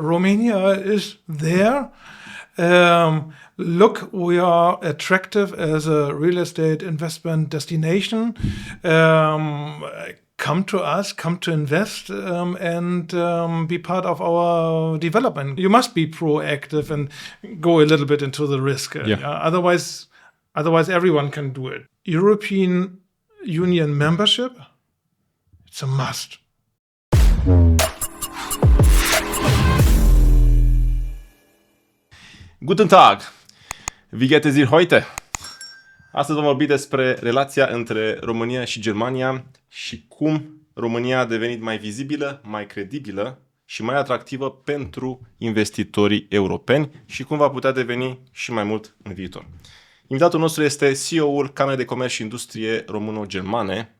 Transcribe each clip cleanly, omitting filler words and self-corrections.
Romania is there. Look, we are attractive as a real estate investment destination. Come to us, come to invest, and be part of our development. You must be proactive and go a little bit into the risk. Otherwise, everyone can do it. European Union membership, it's a must. Guten Tag! Wie geht es dir heute? Astăzi vom vorbi despre relația între România și Germania și cum România a devenit mai vizibilă, mai credibilă și mai atractivă pentru investitorii europeni și cum va putea deveni și mai mult în viitor. Invitatul nostru este CEO-ul Camerei de Comerț și Industrie Româno-Germane,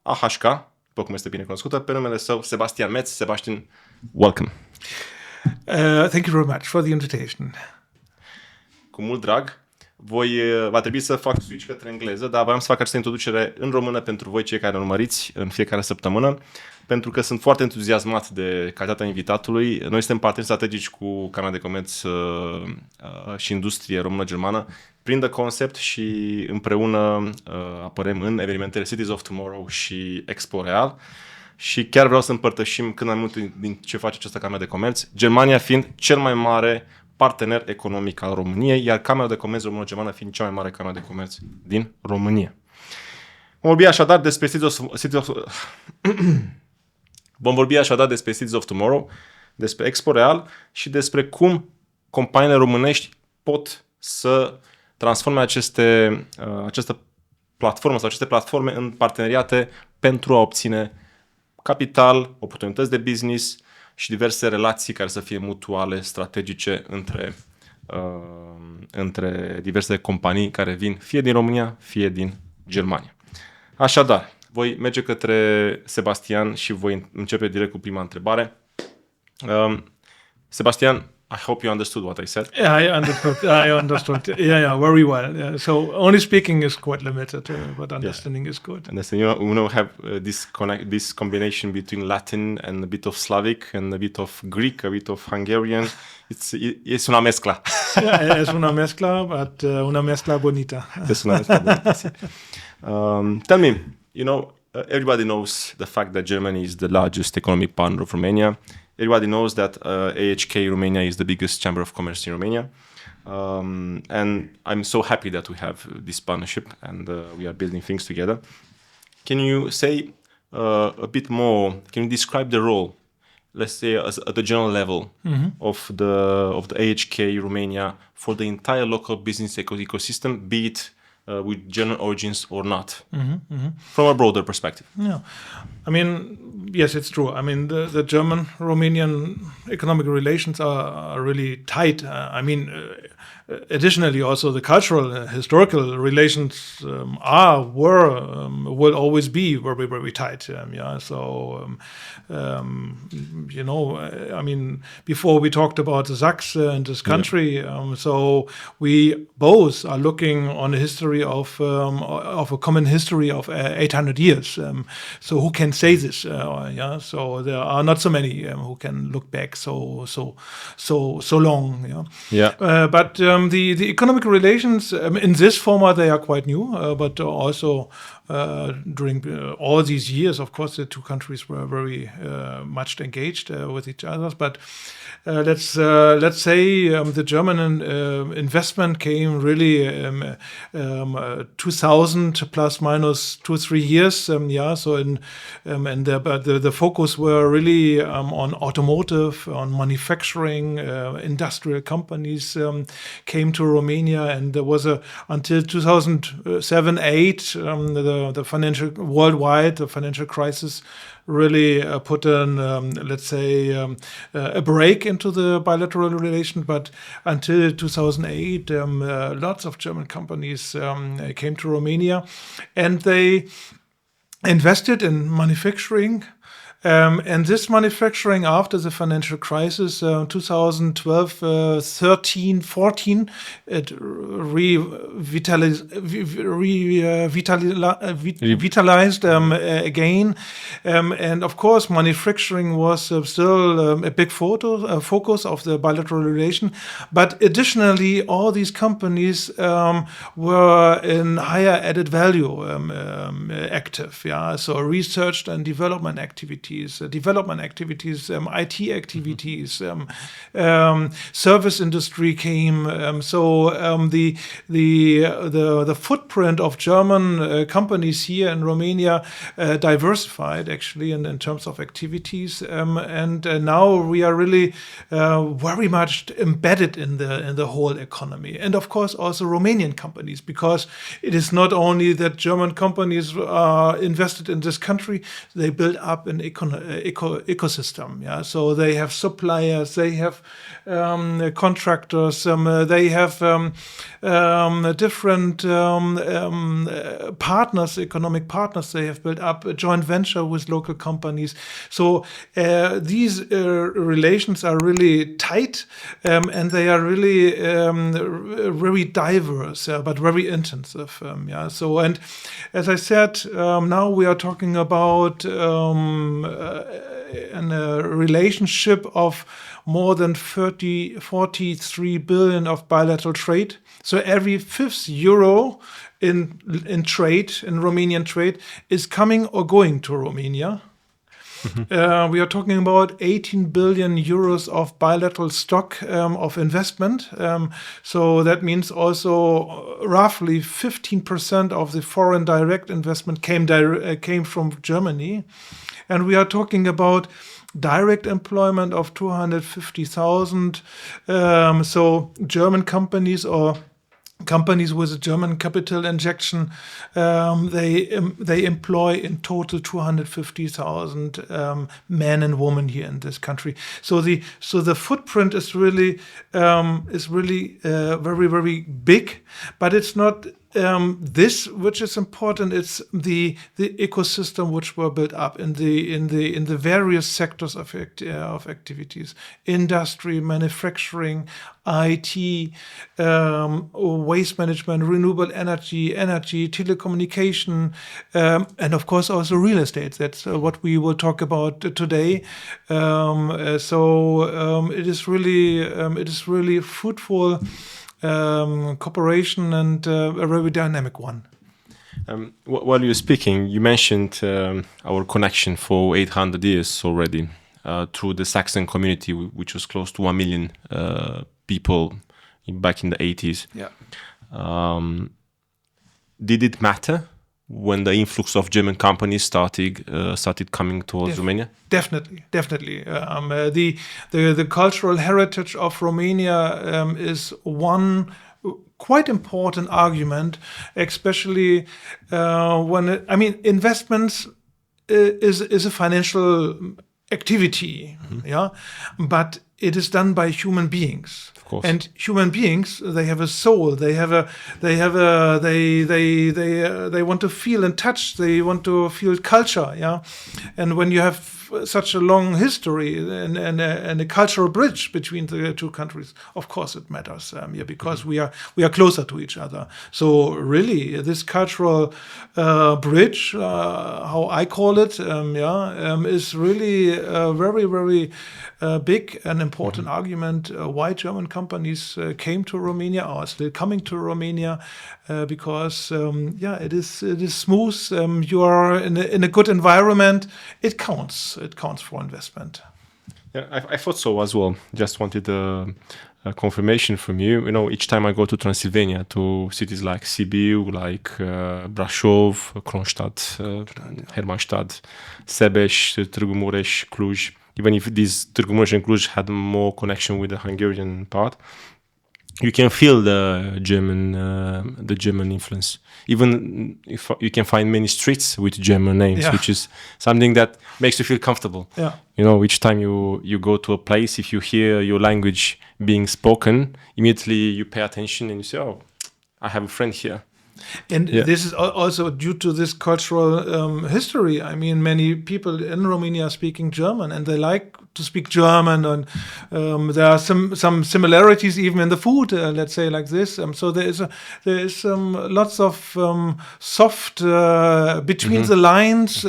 AHK, după cum este bine cunoscută, pe numele său Sebastian Metz. Sebastian, welcome! Thank you very much for the invitation. Cu mult drag. Va trebui să fac switch către engleză, dar voiam să fac această introducere în română pentru voi, cei care urmăriți în fiecare săptămână, pentru că sunt foarte entuziasmat de calitatea invitatului. Noi suntem parteneri strategici cu Camera de Comerț și Industrie Română-Germană prin The Concept și împreună apărăm în evenimentele Cities of Tomorrow și Expo Real. Și chiar vreau să împărtășim cât mai mult din ce face această Cameră de Comerț, Germania fiind cel mai mare partener economic al României, iar Camera de Comerț Româno-Germană fiind cea mai mare cameră de comerț din România. Vom vorbi așadar despre Cities of Tomorrow, despre Expo Real și despre cum companiile românești pot să transforme această platformă sau aceste platforme în parteneriate pentru a obține capital, oportunități de business și diverse relații care să fie mutuale, strategice între diverse companii care vin fie din România, fie din Germania. Așadar, voi merge către Sebastian și voi începe direct cu prima întrebare. Sebastian, I hope you understood what I said. Yeah, I understood. Yeah, very well. Yeah. So only speaking is quite limited, but understanding is good. And then you have this combination between Latin and a bit of Slavic and a bit of Greek, a bit of Hungarian. It's una mezcla. Yeah, es una mezcla, but una mezcla bonita. Es una mezcla bonita. Tell me, everybody knows the fact that Germany is the largest economic partner of Romania. Everybody knows that AHK Romania is the biggest chamber of commerce in Romania. And I'm so happy that we have this partnership and we are building things together. Can you say a bit more, can you describe the role, let's say at the general level of the AHK Romania for the entire local business ecosystem, be it with German origins or not, from a broader perspective? Yeah, I mean, yes, it's true. I mean, the German-Romanian economic relations are really tight. Additionally, also the cultural, historical relations will always be very, very tight. Before we talked about the Sachs in this country, so we both are looking on a history of a common history of 800 years. So who can say this? So there are not so many who can look back so long. But the economic relations in this format, they are quite new, but also during all these years, of course, the two countries were very much engaged with each other. But let's say the German investment came really 2000 plus minus 2-3 years. So and the focus were really on automotive, on manufacturing, industrial companies came to Romania, and there was until 2007-8 the financial worldwide, the financial crisis really put a break into the bilateral relation. But until 2008, lots of German companies came to Romania, and they invested in manufacturing And this manufacturing after the financial crisis, 2012, 13, 14, it revitalized again. And of course, manufacturing was still a big focus of the bilateral relation. But additionally, all these companies were in higher added value active. Yeah, so research and development activities, IT activities, service industry came. The footprint of German companies here in Romania diversified actually in terms of activities, and now we are really very much embedded in the whole economy, and of course also Romanian companies, because it is not only that German companies are invested in this country, they build up an ecosystem. Yeah, so they have suppliers, they have contractors, they have different partners, economic partners. They have built up a joint venture with local companies. So these relations are really tight, and they are really very diverse, but very intensive. So, and as I said, now we are talking about a relationship of more than 43 billion of bilateral trade. So every fifth euro in trade, in Romanian trade, is coming or going to Romania. We are talking about 18 billion euros of bilateral stock of investment. So that means also roughly 15% of the foreign direct investment came from Germany. And we are talking about direct employment of 250,000. So German companies or companies with a German capital injection, they employ in total 250,000 men and women here in this country. So the footprint is really very, very big, but it's not this which is important. It's the ecosystem which were built up in the various sectors of activities: industry, manufacturing, IT, waste management, renewable energy, telecommunication, and of course also real estate. That's what we will talk about today. It is really fruitful cooperation, and a very dynamic one. While you were speaking, you mentioned our connection for 800 years already through the Saxon community, which was close to 1 million people back in the 80s. Yeah. Did it matter when the influx of German companies started coming towards Romania? Definitely. The cultural heritage of Romania is one quite important argument, especially when investments is a financial activity, but it is done by human beings. Of course. And human beings, they have a soul. They want to feel and touch. They want to feel culture. Yeah, and when you have such a long history and a cultural bridge between the two countries, of course it matters. Because we are closer to each other. So really, this cultural bridge, how I call it, is really very, very big and important argument why German companies came to Romania, or are still coming to Romania, because it is smooth. You are in a good environment. It counts. It counts for investment. Yeah, I thought so as well. Just wanted a confirmation from you. Each time I go to Transylvania, to cities like Sibiu, like Brașov, Kronstadt, Hermannstadt, Sebeș, Târgu Mureș, Cluj. Even if these Târgu Mureș and Cluj had more connection with the Hungarian part, you can feel the German influence. Even if you can find many streets with German names, which is something that makes you feel comfortable. Yeah. Each time you go to a place, if you hear your language being spoken, immediately you pay attention and you say, "Oh, I have a friend here." And this is also due to this cultural history. I mean, many people in Romania are speaking German, and they like to speak German, and there are some similarities even in the food. Let's say like this. So there is lots of soft between the lines,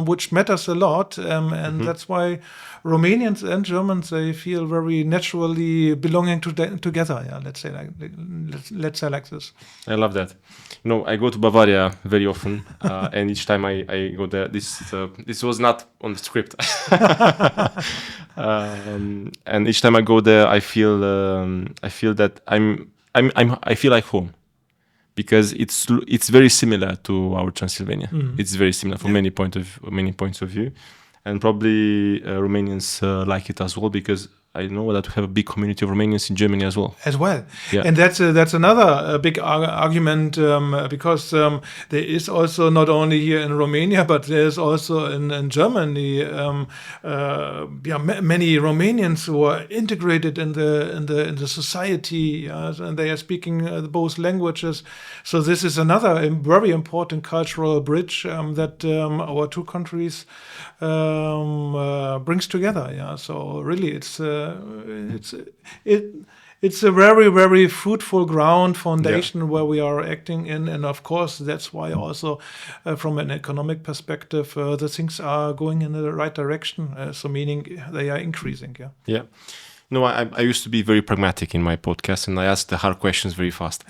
which matters a lot, and that's why Romanians and Germans, they feel very naturally belonging together. Yeah, let's say like this. I love that. You know, I go to Bavaria very often, and each time I go there, this was not on the script. And each time I go there, I feel that I feel like home, because it's very similar to our Transylvania. It's very similar from many points of view. And probably Romanians like it as well, because I know that we have a big community of Romanians in Germany as well. Yeah. And that's another big argument, because there is also not only here in Romania, but there's also in Germany many Romanians who are integrated in the society, and they are speaking both languages. So this is another very important cultural bridge that our two countries brings together. Yeah. So really, it's a very, very fruitful ground foundation where we are acting in, and of course that's why also from an economic perspective the things are going in the right direction. So meaning they are increasing. Yeah. No, I used to be very pragmatic in my podcast, and I ask the hard questions very fast.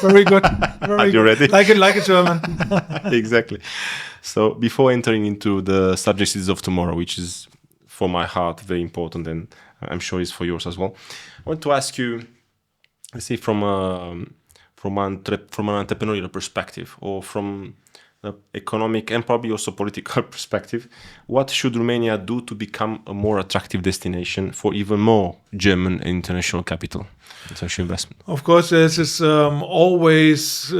Very good. Are you ready? Like a German. Exactly. So before entering into the subjects of tomorrow, which is for my heart very important, and I'm sure it's for yours as well, I want to ask you, let's say from an entrepreneurial perspective, or from the economic and probably also political perspective, what should Romania do to become a more attractive destination for even more German and international capital, international investment? Of course, there's this always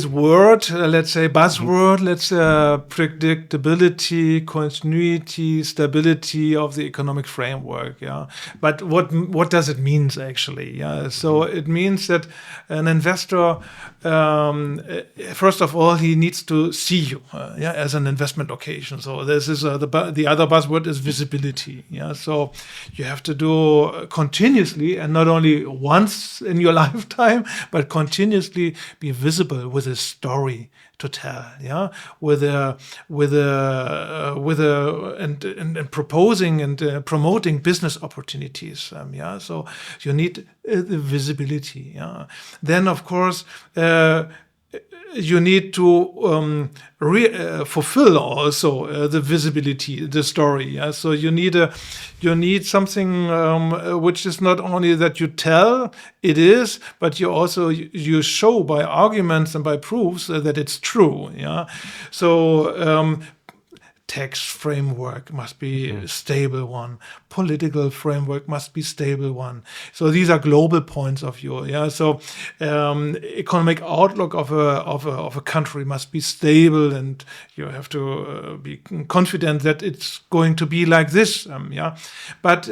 word, let's say buzzword, predictability, continuity, stability of the economic framework. Yeah, but what does it mean actually? Yeah, so it means that an investor, first of all, he needs to see you, as an investment occasion. So this is the other buzzword is visibility. Yeah, so you have to do continuously, and not only once in your lifetime, but continuously be visible with a story to tell. Yeah, and proposing and promoting business opportunities. So you need the visibility. Yeah, then of course. You need to fulfill also the visibility, the story. Yeah? So you need something which is not only that you tell it is, but you show by arguments and by proofs that it's true. Yeah. So. Tax framework must be a stable one. Political framework must be stable one. So these are global points of view. Yeah. So economic outlook of a country must be stable, and you have to be confident that it's going to be like this. But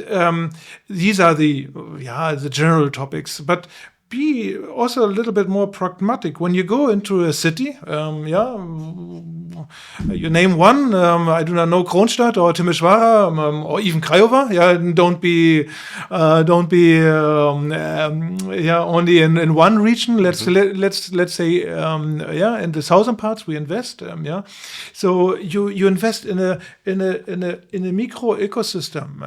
these are the general topics. But be also a little bit more pragmatic. When you go into a city, you name one, I do not know, Kronstadt or Timișoara, or even Craiova. Yeah, don't be only in one region. Let's say in the southern parts we invest. So you invest in a micro ecosystem.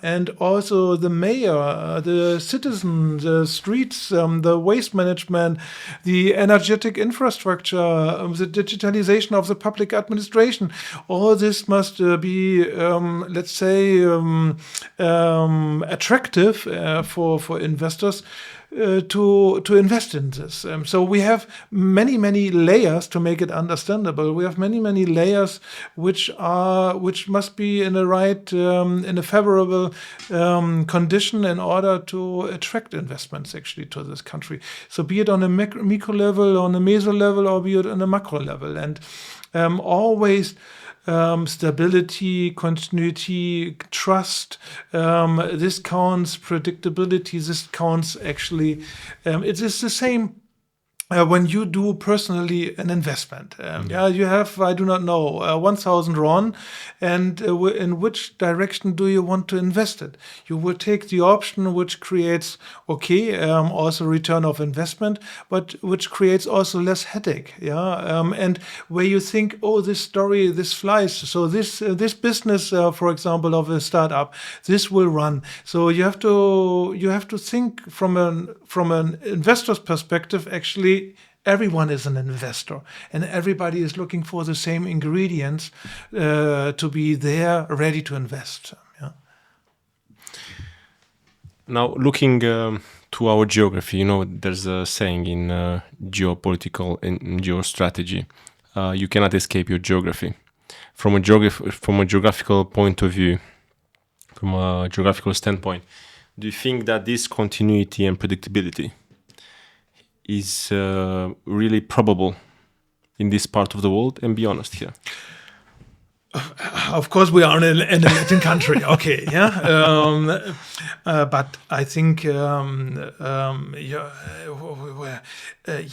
And also the mayor, the citizen, the streets, the waste management, the energetic infrastructure, the digitalization of the public administration. All this must be, attractive for investors to invest in this. So we have many layers to make it understandable. We have many layers which must be in the right, in a favorable condition in order to attract investments actually to this country. So be it on a micro level, on a meso level, or be it on a macro level, and always. Stability, continuity, trust, this counts, predictability, this counts actually. It is the same when you do personally an investment. You have, I do not know, 1,000 RON, and in which direction do you want to invest it? You will take the option which creates, also return of investment, but which creates also less headache. And where you think, oh, this story, this flies. So this business, for example, of a startup, this will run. So you have to think from an investor's perspective. Actually, everyone is an investor, and everybody is looking for the same ingredients to be there, ready to invest. Now, looking to our geography, there's a saying in geopolitical and geostrategy: you cannot escape your geography. From a geographical point of view, from a geographical standpoint, do you think that this continuity and predictability is really probable in this part of the world? And be honest here. Of course, we are in a Latin country, but I think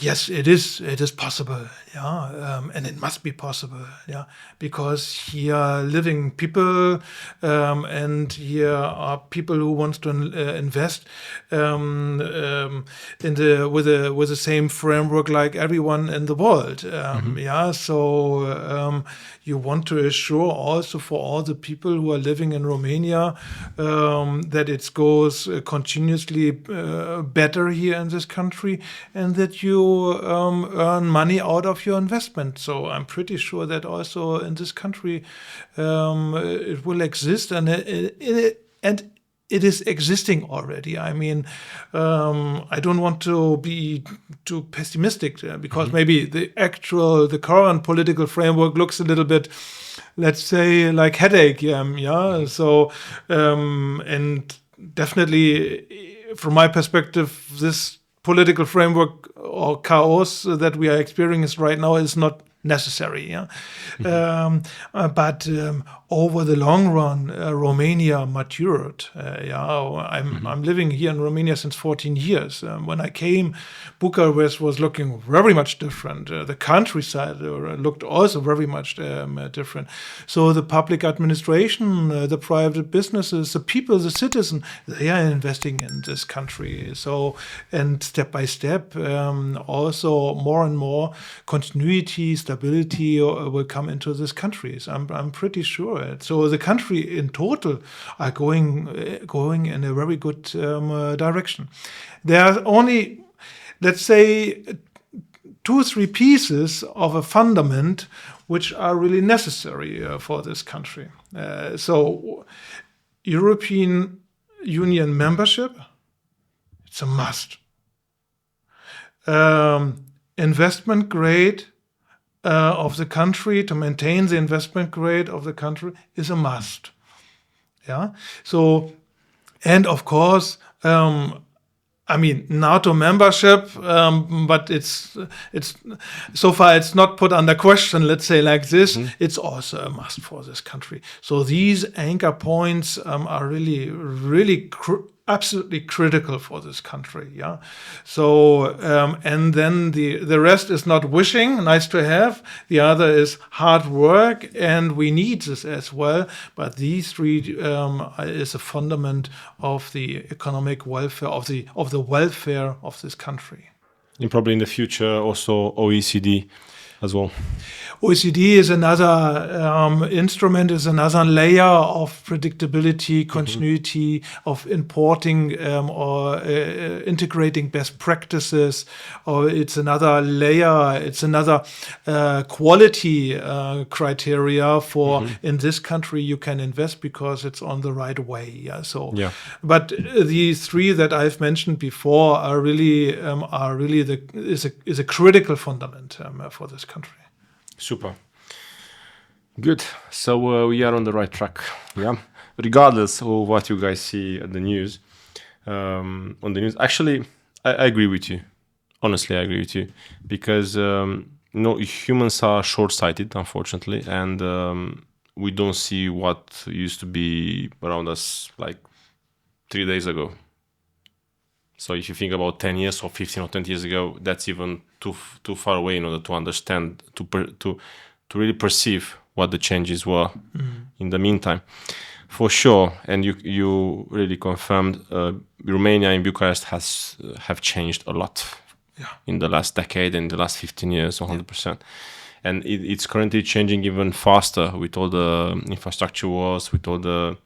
yes, it is possible, and it must be possible, because here are living people, and here are people who want to invest with the same framework like everyone in the world, So you want to assure also for all the people who are living in Romania that it goes continuously better here in this country, and that you earn money out of your investment. So I'm pretty sure that also in this country it will exist, and it is existing already. I mean, I don't want to be too pessimistic because maybe the current political framework looks a little bit, let's say, like headache. So, and definitely, from my perspective, this political framework or chaos that we are experiencing right now is not necessary. But over the long run, Romania matured. I'm living here in Romania since 14 years. When I came, Bucharest was looking very much different. The countryside looked also very much different. So the public administration, the private businesses, the people, the citizen, they are investing in this country. So, and step by step, also more and more continuity, stability will come into this country. So I'm pretty sure. So the country in total are going in a very good direction. There are only, let's say, 2 or 3 pieces of a fundament which are really necessary for this country. So European Union membership, it's a must. Investment grade of the country, to maintain the investment grade of the country, is a must. So, and of course, NATO membership, but it's so far it's not put under question. Let's say like this, it's also a must for this country. So these anchor points are really absolutely critical for this country. So and then the rest is not wishing, nice to have. The other is hard work, and we need this as well. But these 3 is a fundament of the economic welfare of the welfare of this country. And probably in the future also OECD as well. OECD is another instrument, is another layer of predictability, continuity, of importing or integrating best practices. Or it's another layer, it's another quality criteria for in this country you can invest because it's on the right way. But these 3 that I've mentioned before are really is a critical fundament for this country. Super. Good. So we are on the right track. Regardless of what you guys see at the news, on the news. Actually, I agree with you. Honestly, I agree with you because humans are short-sighted, unfortunately, and we don't see what used to be around us like 3 days ago. So if you think about 10 years or 15 or 20 years ago, that's even too far away in order to understand, to really perceive what the changes were in the meantime. For sure, and you really confirmed, Romania and Bucharest have changed a lot in the last decade, in the last 15 years, 100%. And it's currently changing even faster with all the infrastructure wars, with all the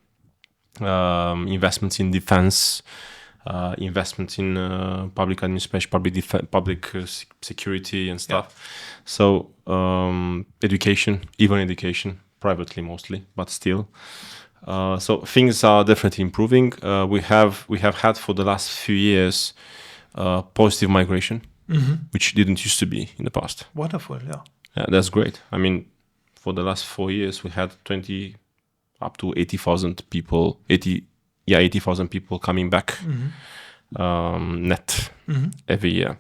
investments in defense, investments in public administration, public security and stuff. Yeah. So education, privately mostly, but still. So things are definitely improving. We have had for the last few years positive migration, which didn't used to be in the past. Wonderful, yeah. That's great. I mean, for the last 4 years, we had 20 up to 80,000 people. 80,000 people coming back net every year.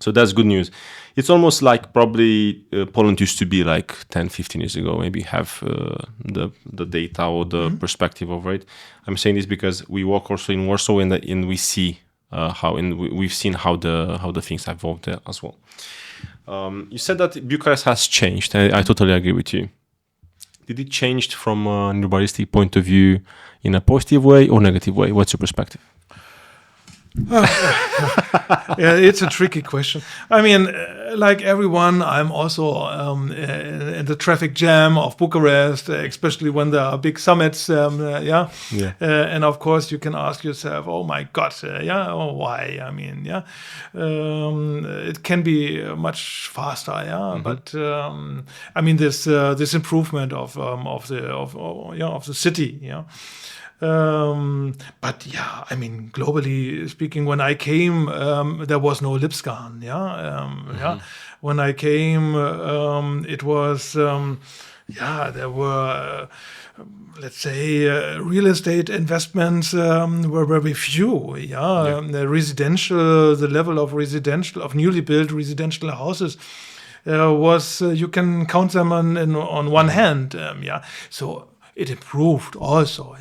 So that's good news. It's almost like probably Poland used to be like 10, 15 years ago. Maybe have the data or the perspective over it. I'm saying this because we work also in Warsaw and we see we've seen how the things have evolved there as well. You said that Bucharest has changed. I totally agree with you. Did it change from an urbanistic point of view in a positive way or negative way? What's your perspective? Yeah, it's a tricky question. I mean, like everyone, I'm also in the traffic jam of Bucharest, especially when there are big summits. And of course, you can ask yourself, "Oh my God, why?" I mean, it can be much faster, But I mean, this improvement of the city, but I mean, globally speaking, when I came, there was no Lipscan. When I came, it was, there were, let's say, real estate investments were very few. The level of newly built residential houses was, you can count them on one hand. So it improved also,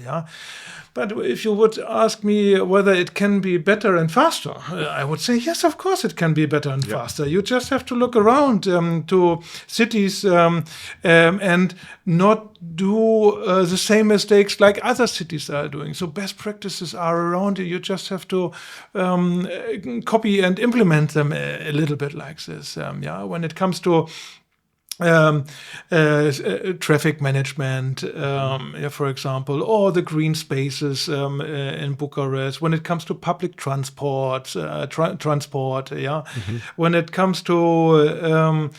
But if you would ask me whether it can be better and faster, I would say yes, of course it can be better and faster. You just have to look around to cities and not do the same mistakes like other cities are doing. So best practices are around you. You just have to copy and implement them a little bit like this. When it comes to traffic management, for example, or the green spaces in Bucharest. When it comes to public transport, when it comes to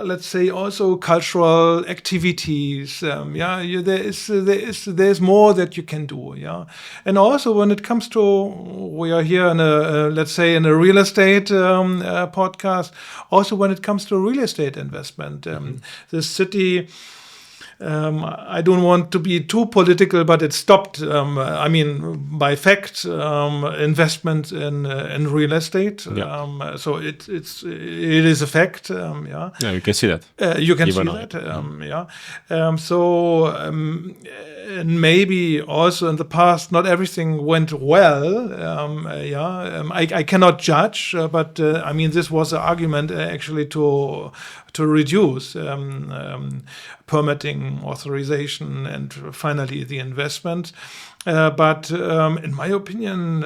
let's say also cultural activities. There's more that you can do. And also when it comes to, we are here in a real estate podcast. Also when it comes to real estate investment, the city. I don't want to be too political, but it stopped. I mean, by fact, investment in real estate. So it is a fact. Yeah, you can see that. You can see that. And maybe also in the past, not everything went well. I cannot judge, but I mean, this was an argument actually to reduce permitting, authorization, and finally the investment. But in my opinion,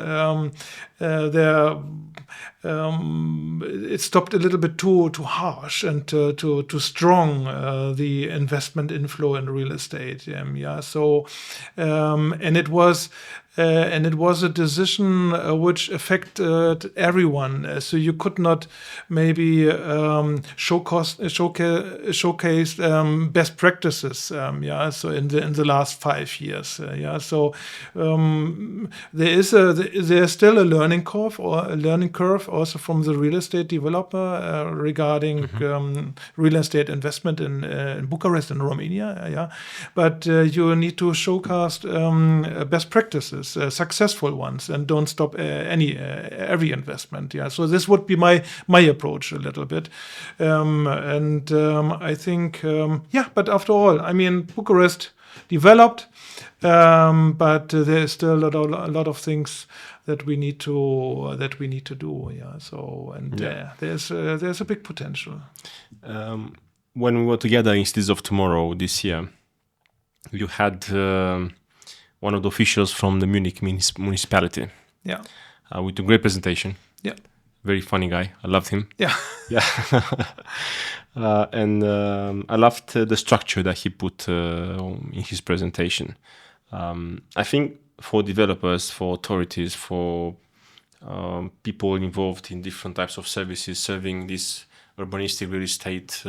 it stopped a little bit too harsh and too strong, the investment inflow in real estate. So and it was a decision which affected everyone. So you could not maybe showcase best practices. So in the last 5 years. So there's still a learning curve also from the real estate developer regarding real estate investment in Bucharest and Romania. But you need to showcase best practices. Successful ones, and don't stop every investment. So this would be my approach a little bit, and I think but after all, I mean, Bucharest developed, but there is still a lot of things that we need to do. Yeah. So there's a big potential. When we were together in Cities of Tomorrow this year, you had one of the officials from the Munich municipality. Yeah. With a great presentation. Yeah. Very funny guy. I loved him. Yeah. Yeah. And I loved the structure that he put in his presentation. I think for developers, for authorities, for people involved in different types of services serving this urbanistic real estate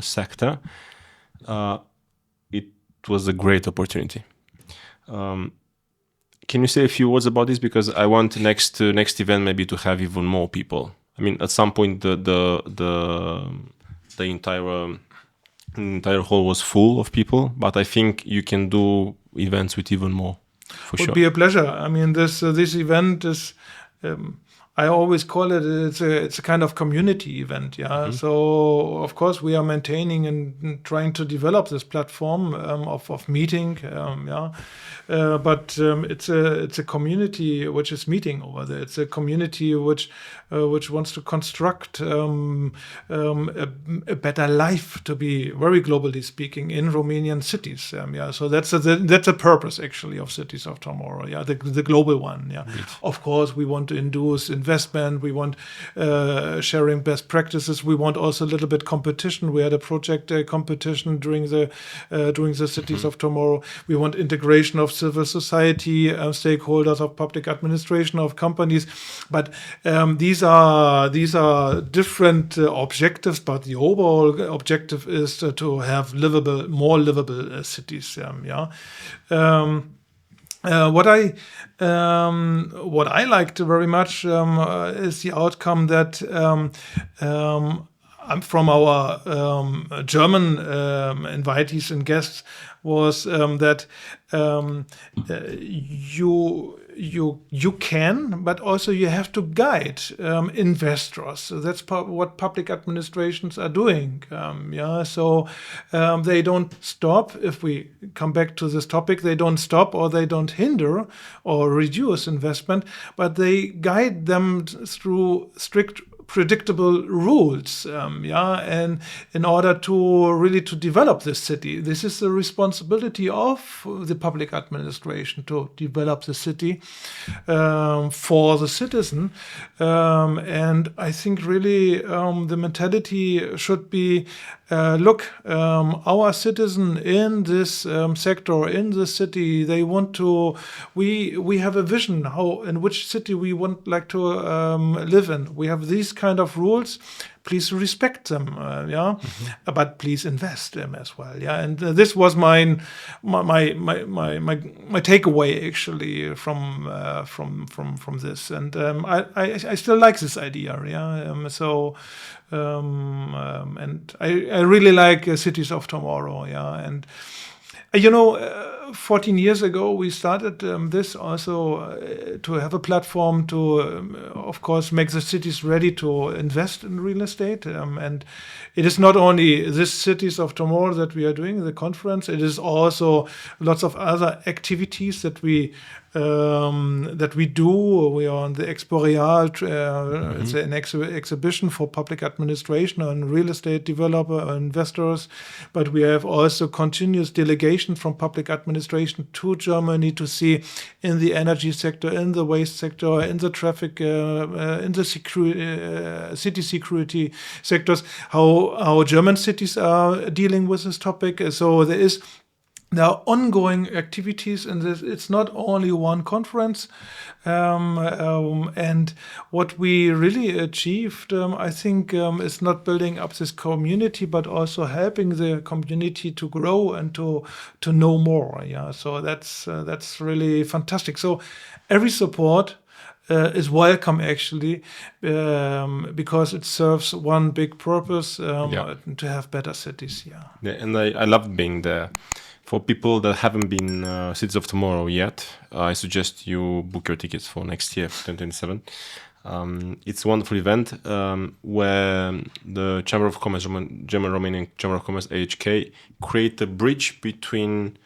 sector, it was a great opportunity. Can you say a few words about this? Because I want next event maybe to have even more people. I mean, at some point the entire hall was full of people, but I think you can do events with even more. For sure. Would be a pleasure. I mean, this event is. I always call it's a kind of community event, yeah. Mm-hmm. So of course we are maintaining and trying to develop this platform of meeting, yeah. But it's a community which is meeting over there. It's a community which wants to construct a better life, to be very globally speaking, in Romanian cities. Yeah. So that's a purpose actually of Cities of Tomorrow. Yeah, the global one. Yeah. Right. Of course we want to induce investment. We want sharing best practices. We want also a little bit competition. We had a project competition during the Cities of Tomorrow. We want integration of civil society, stakeholders of public administration, of companies. But these are different objectives. But the overall objective is to have more livable cities. Yeah. What I liked very much is the outcome that from our German invitees and guests was that you can, but also you have to guide investors. So that's what public administrations are doing. Yeah, so they don't stop. If we come back to this topic, they don't stop or they don't hinder or reduce investment, but they guide them through strict predictable rules, and in order to really to develop this city. This is the responsibility of the public administration to develop the city for the citizen, and I think really the mentality should be look, our citizen in this sector, in this city, they want to. We have a vision in which city we want like to live in. We have these kind of rules. Please respect them, but please invest them as well, yeah. And this was my takeaway actually from this, and I still like this idea, yeah. And I really like Cities of Tomorrow, yeah. And 14 years ago, we started this also to have a platform to, of course, make the cities ready to invest in real estate. And it is not only this Cities of Tomorrow that we are doing, the conference, it is also lots of other activities that we do. We are on the Expo Real. It's an exhibition for public administration and real estate developer investors. But we have also continuous delegation from public administration to Germany to see in the energy sector, in the waste sector, in the traffic, in the city security sectors, how German cities are dealing with this topic. So there are ongoing activities, and it's not only one conference. And what we really achieved, I think, is not building up this community, but also helping the community to grow and to know more. Yeah, so that's really fantastic. So every support is welcome actually, because it serves one big purpose, to have better cities. Yeah, and I love being there. For people that haven't been Cities of Tomorrow yet, I suggest you book your tickets for next year, 2027. It's a wonderful event where the Chamber of Commerce, German-Romanian Chamber of Commerce, AHK, create a bridge between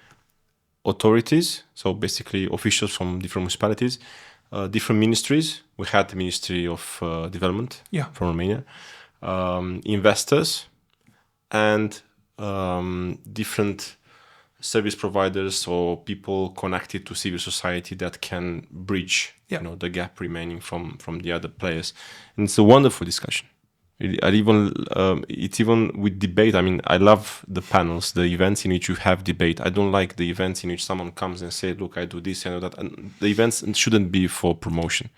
authorities, so basically officials from different municipalities, different ministries. We had the Ministry of Development from Romania, investors, and different service providers or people connected to civil society that can bridge the gap remaining from the other players. And it's a wonderful discussion. It's even with debate. I mean, I love the panels, the events in which you have debate. I don't like the events in which someone comes and say, look, I do this and that. And the events shouldn't be for promotion.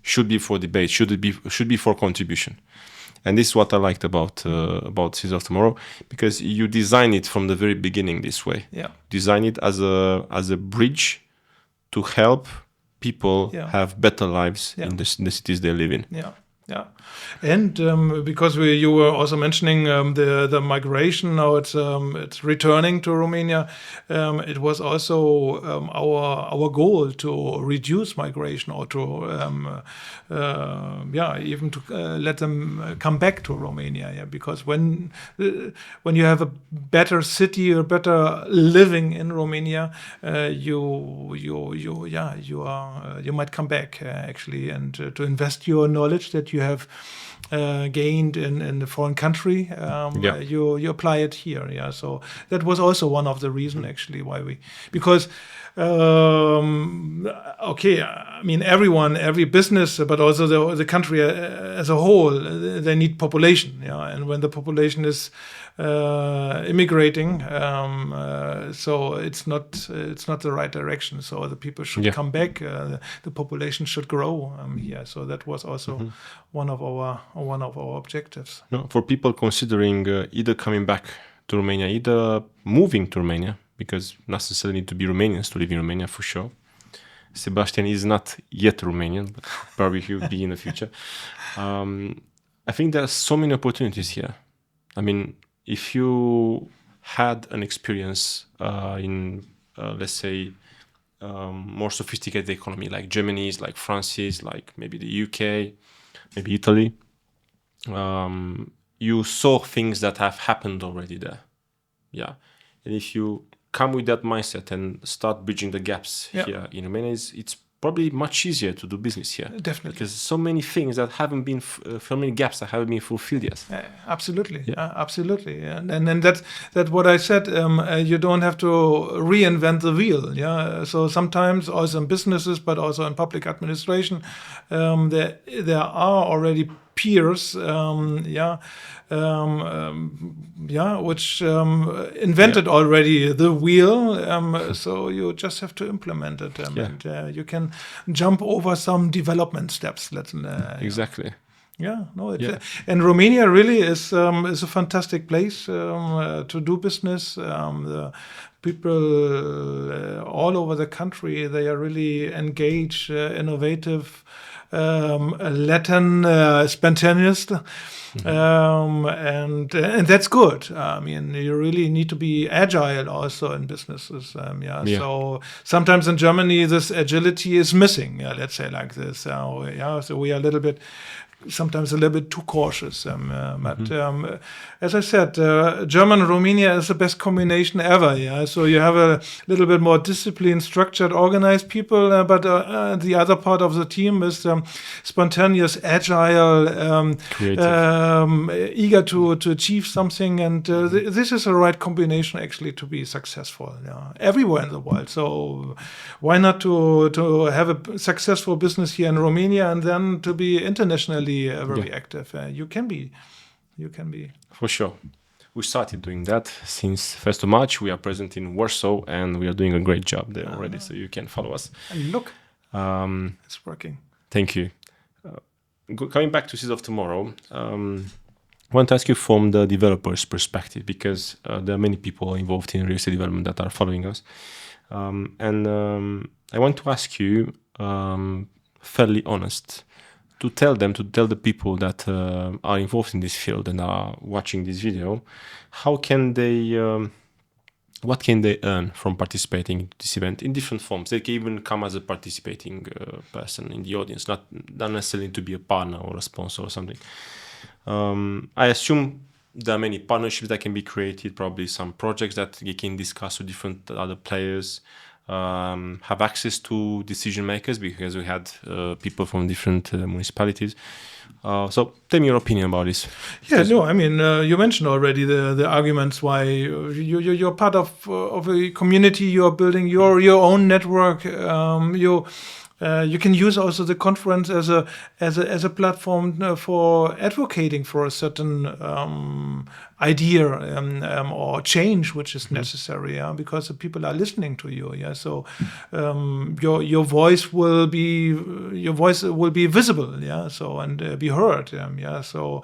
Should be for debate. Should be for contribution. And this is what I liked about Cities of Tomorrow, because you design it from the very beginning this way. Yeah. Design it as a bridge to help people have better lives in the cities they live in. Yeah. Yeah, and because you were also mentioning the migration, now it's returning to Romania. It was also our goal to reduce migration, or to even to let them come back to Romania. Yeah, because when you have a better city or better living in Romania, you might come back actually, and to invest your knowledge that you have gained in the foreign country, you apply it here. Yeah, so that was also one of the reasons actually why because I mean every business, but also the country as a whole, they need population. Yeah, and when the population is immigrating, so it's not the right direction. So the people should come back. The population should grow here. So that was also one of our objectives. No, for people considering either coming back to Romania, either moving to Romania, because not necessarily need to be Romanians to live in Romania for sure. Sebastian is not yet Romanian, but probably he will be in the future. I think there are so many opportunities here. I mean, if you had an experience in, let's say, more sophisticated economy like Germany's, like France's, like maybe the UK, maybe Italy, you saw things that have happened already there. Yeah. And if you come with that mindset and start bridging the gaps here in Romania, it's probably much easier to do business here. Definitely. Because so many things that haven't been, so many gaps that haven't been fulfilled yet. Absolutely. Absolutely. And that's what I said. You don't have to reinvent the wheel. Yeah. So sometimes also in businesses, but also in public administration, there are already peers, which invented already the wheel. So you just have to implement it, and you can jump over some development steps. Exactly. And Romania really is a fantastic place to do business. The people all over the country, they are really engaged, innovative, Latin, spontaneous, and that's good. I mean, you really need to be agile also in businesses. So sometimes in Germany this agility is missing. Let's say like this. So we are sometimes a little bit too cautious. But as I said, German and Romania is the best combination ever. Yeah, so you have a little bit more disciplined, structured, organized people, but the other part of the team is spontaneous, agile, eager to achieve something, and this is the right combination actually to be successful. Everywhere in the world. So why not to have a successful business here in Romania and then to be internationally very active? You can be. For sure. We started doing that since 1st of March. We are present in Warsaw and we are doing a great job there already. So you can follow us. And look, it's working. Thank you. Coming back to Cities of Tomorrow, I want to ask you from the developer's perspective, because there are many people involved in real estate development that are following us. And I want to ask you, fairly honest, to tell the people that are involved in this field and are watching this video, how can they what can they earn from participating in this event in different forms? They can even come as a participating person in the audience, not necessarily to be a partner or a sponsor or something. I assume there are many partnerships that can be created, probably some projects that you can discuss with different other players, have access to decision makers, because we had people from different municipalities. So tell me your opinion about this. Yeah, no, I mean, you mentioned already the arguments why you're part of a community, you're building your own network. You can use also the conference as a platform for advocating for a certain idea or change which is necessary, because the people are listening to you. Yeah, so your voice will be visible. Yeah, so and be heard. Yeah, so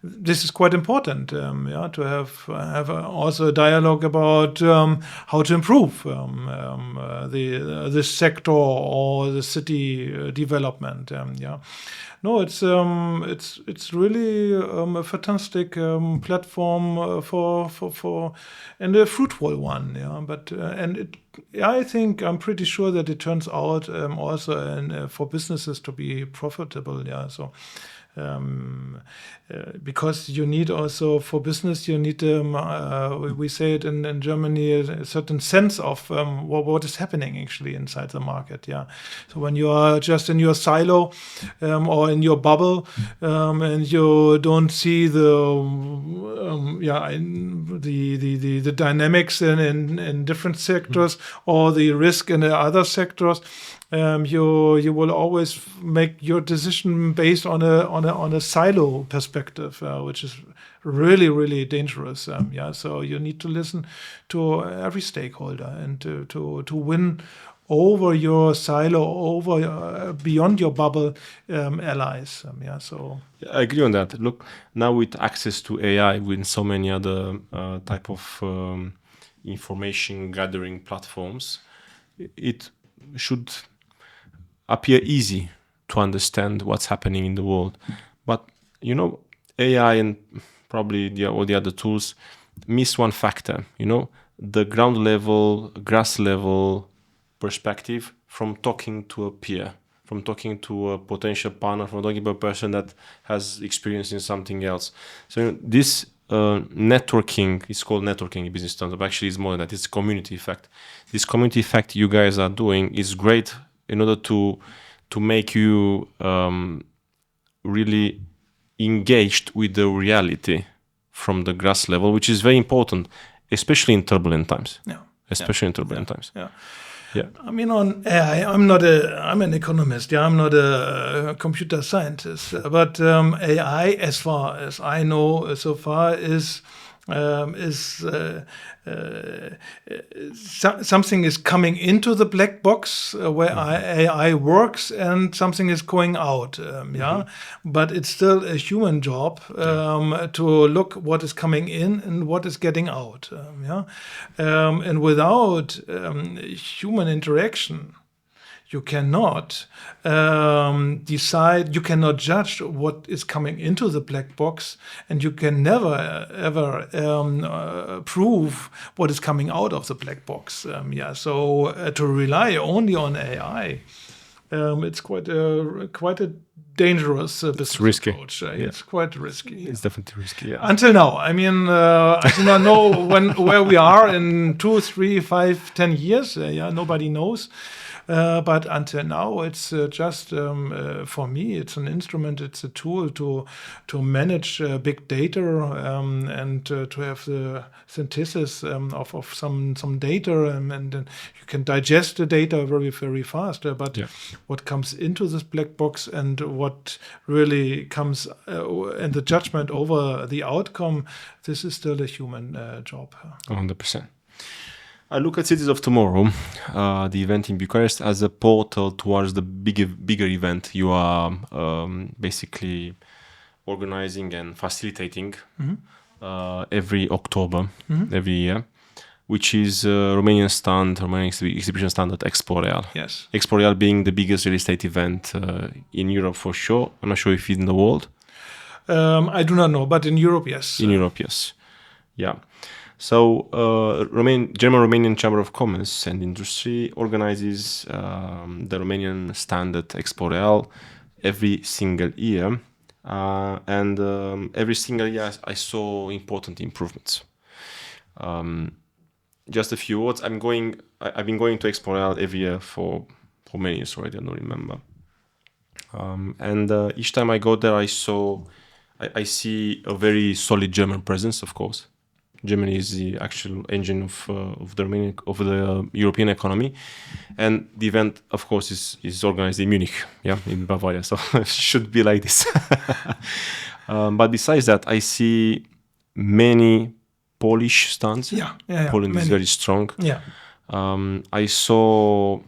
this is quite important. To have also a dialogue about how to improve this sector or the city development. No, it's really a fantastic platform for and a fruitful one. Yeah, but I think I'm pretty sure that it turns out also for businesses to be profitable. Yeah, so. Because you need also for business, you need we say it in Germany, a certain sense of what is happening actually inside the market. Yeah, so when you are just in your silo or in your bubble and you don't see the dynamics in different sectors or the risk in the other sectors. You will always make your decision based on a silo perspective, which is really, really dangerous. So you need to listen to every stakeholder and to win over your silo, over beyond your bubble allies. I agree on that. Look, now with access to AI, with so many other type of information gathering platforms, it should appear easy to understand what's happening in the world. But, AI and probably all the other tools miss one factor, the ground level, grass level perspective from talking to a peer, from talking to a potential partner, from talking to a person that has experience in something else. So this networking is called networking in business terms, but actually it's more than that. It's community effect. This community effect you guys are doing is great in order to make you really engaged with the reality from the grass level, which is very important, especially in turbulent times. Yeah. I mean, on AI, I'm an economist. Yeah, I'm not a computer scientist. But AI, as far as I know so far, is something is coming into the black box where AI works, and something is going out. But it's still a human job to look what is coming in and what is getting out. And without human interaction, you cannot decide, you cannot judge what is coming into the black box, and you can never, ever prove what is coming out of the black box. So to rely only on AI, it's quite a dangerous business approach. It's quite risky. It's definitely risky, yeah. Until now. I mean, I do not know where we are in 2, 3, 5, 10 years. Nobody knows. But until now, it's just, for me, it's an instrument, it's a tool to manage big data and to have the synthesis of some data, and you can digest the data very, very fast. But what comes into this black box and what really comes and the judgment over the outcome, this is still a human job. 100%. I look at Cities of Tomorrow, the event in Bucharest, as a portal towards the bigger event you are basically organizing and facilitating every October, every year, which is Romanian exhibition stand at Expo Real. Yes. Expo Real being the biggest real estate event in Europe for sure. I'm not sure if it's in the world. I do not know, but in Europe, yes. In Europe, yes. Yeah. So, German-Romanian Chamber of Commerce and Industry organizes the Romanian standard Expo Real every single year. And every single year I saw important improvements. Just a few words. I've been going to Expo Real every year for many years already. I don't remember. And each time I go there, I see a very solid German presence. Of course, Germany is the actual engine of the European economy, and the event, of course, is organized in Munich, in Bavaria. So it should be like this. But besides that, I see many Polish stands. Poland is very strong. I saw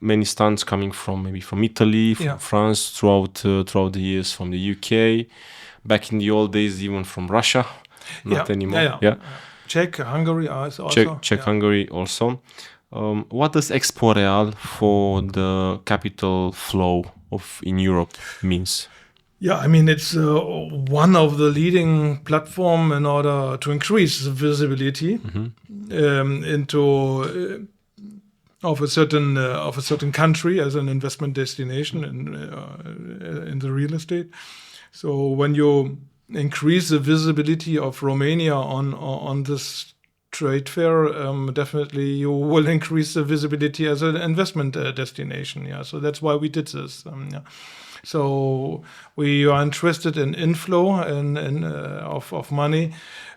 many stands coming from Italy, from France, throughout the years, from the UK, back in the old days, even from Russia. Not anymore. Czech, Hungary also. Hungary also. What does Expo Real for the capital flow in Europe means? Yeah, I mean, it's one of the leading platform in order to increase the visibility of a certain country as an investment destination in the real estate. So when you increase the visibility of Romania on this trade fair, definitely you will increase the visibility as an investment destination. So that's why we did this. So we are interested in inflow of money,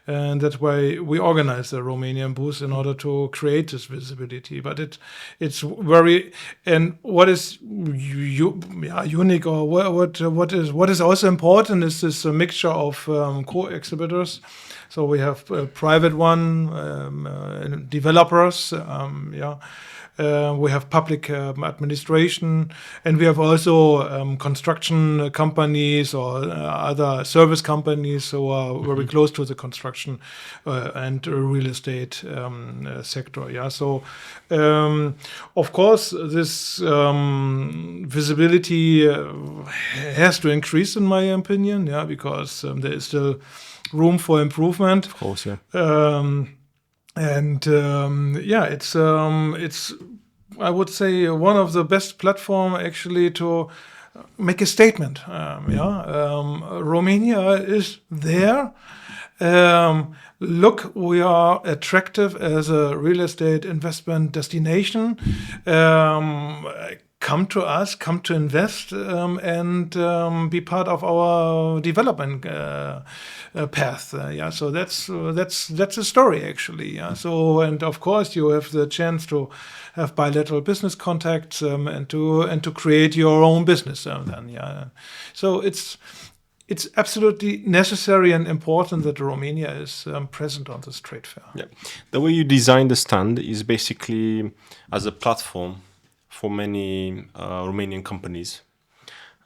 and that's why we organize the Romanian booth in order to create this visibility. But it's very, and what is unique, or what is also important is this mixture of co-exhibitors. So we have private developers, we have public administration, and we have also construction companies or other service companies who are very close to the construction and real estate sector. So, of course, this visibility has to increase, in my opinion, because there is still room for improvement. Of course, it's I would say one of the best platform actually to make a statement. Romania is there. Look, we are attractive as a real estate investment destination. Come to us, come to invest, and be part of our development path. So that's a story actually. So, and of course you have the chance to have bilateral business contacts and to create your own business. So it's absolutely necessary and important that Romania is present on this trade fair. The way you design the stand is basically as a platform for many Romanian companies,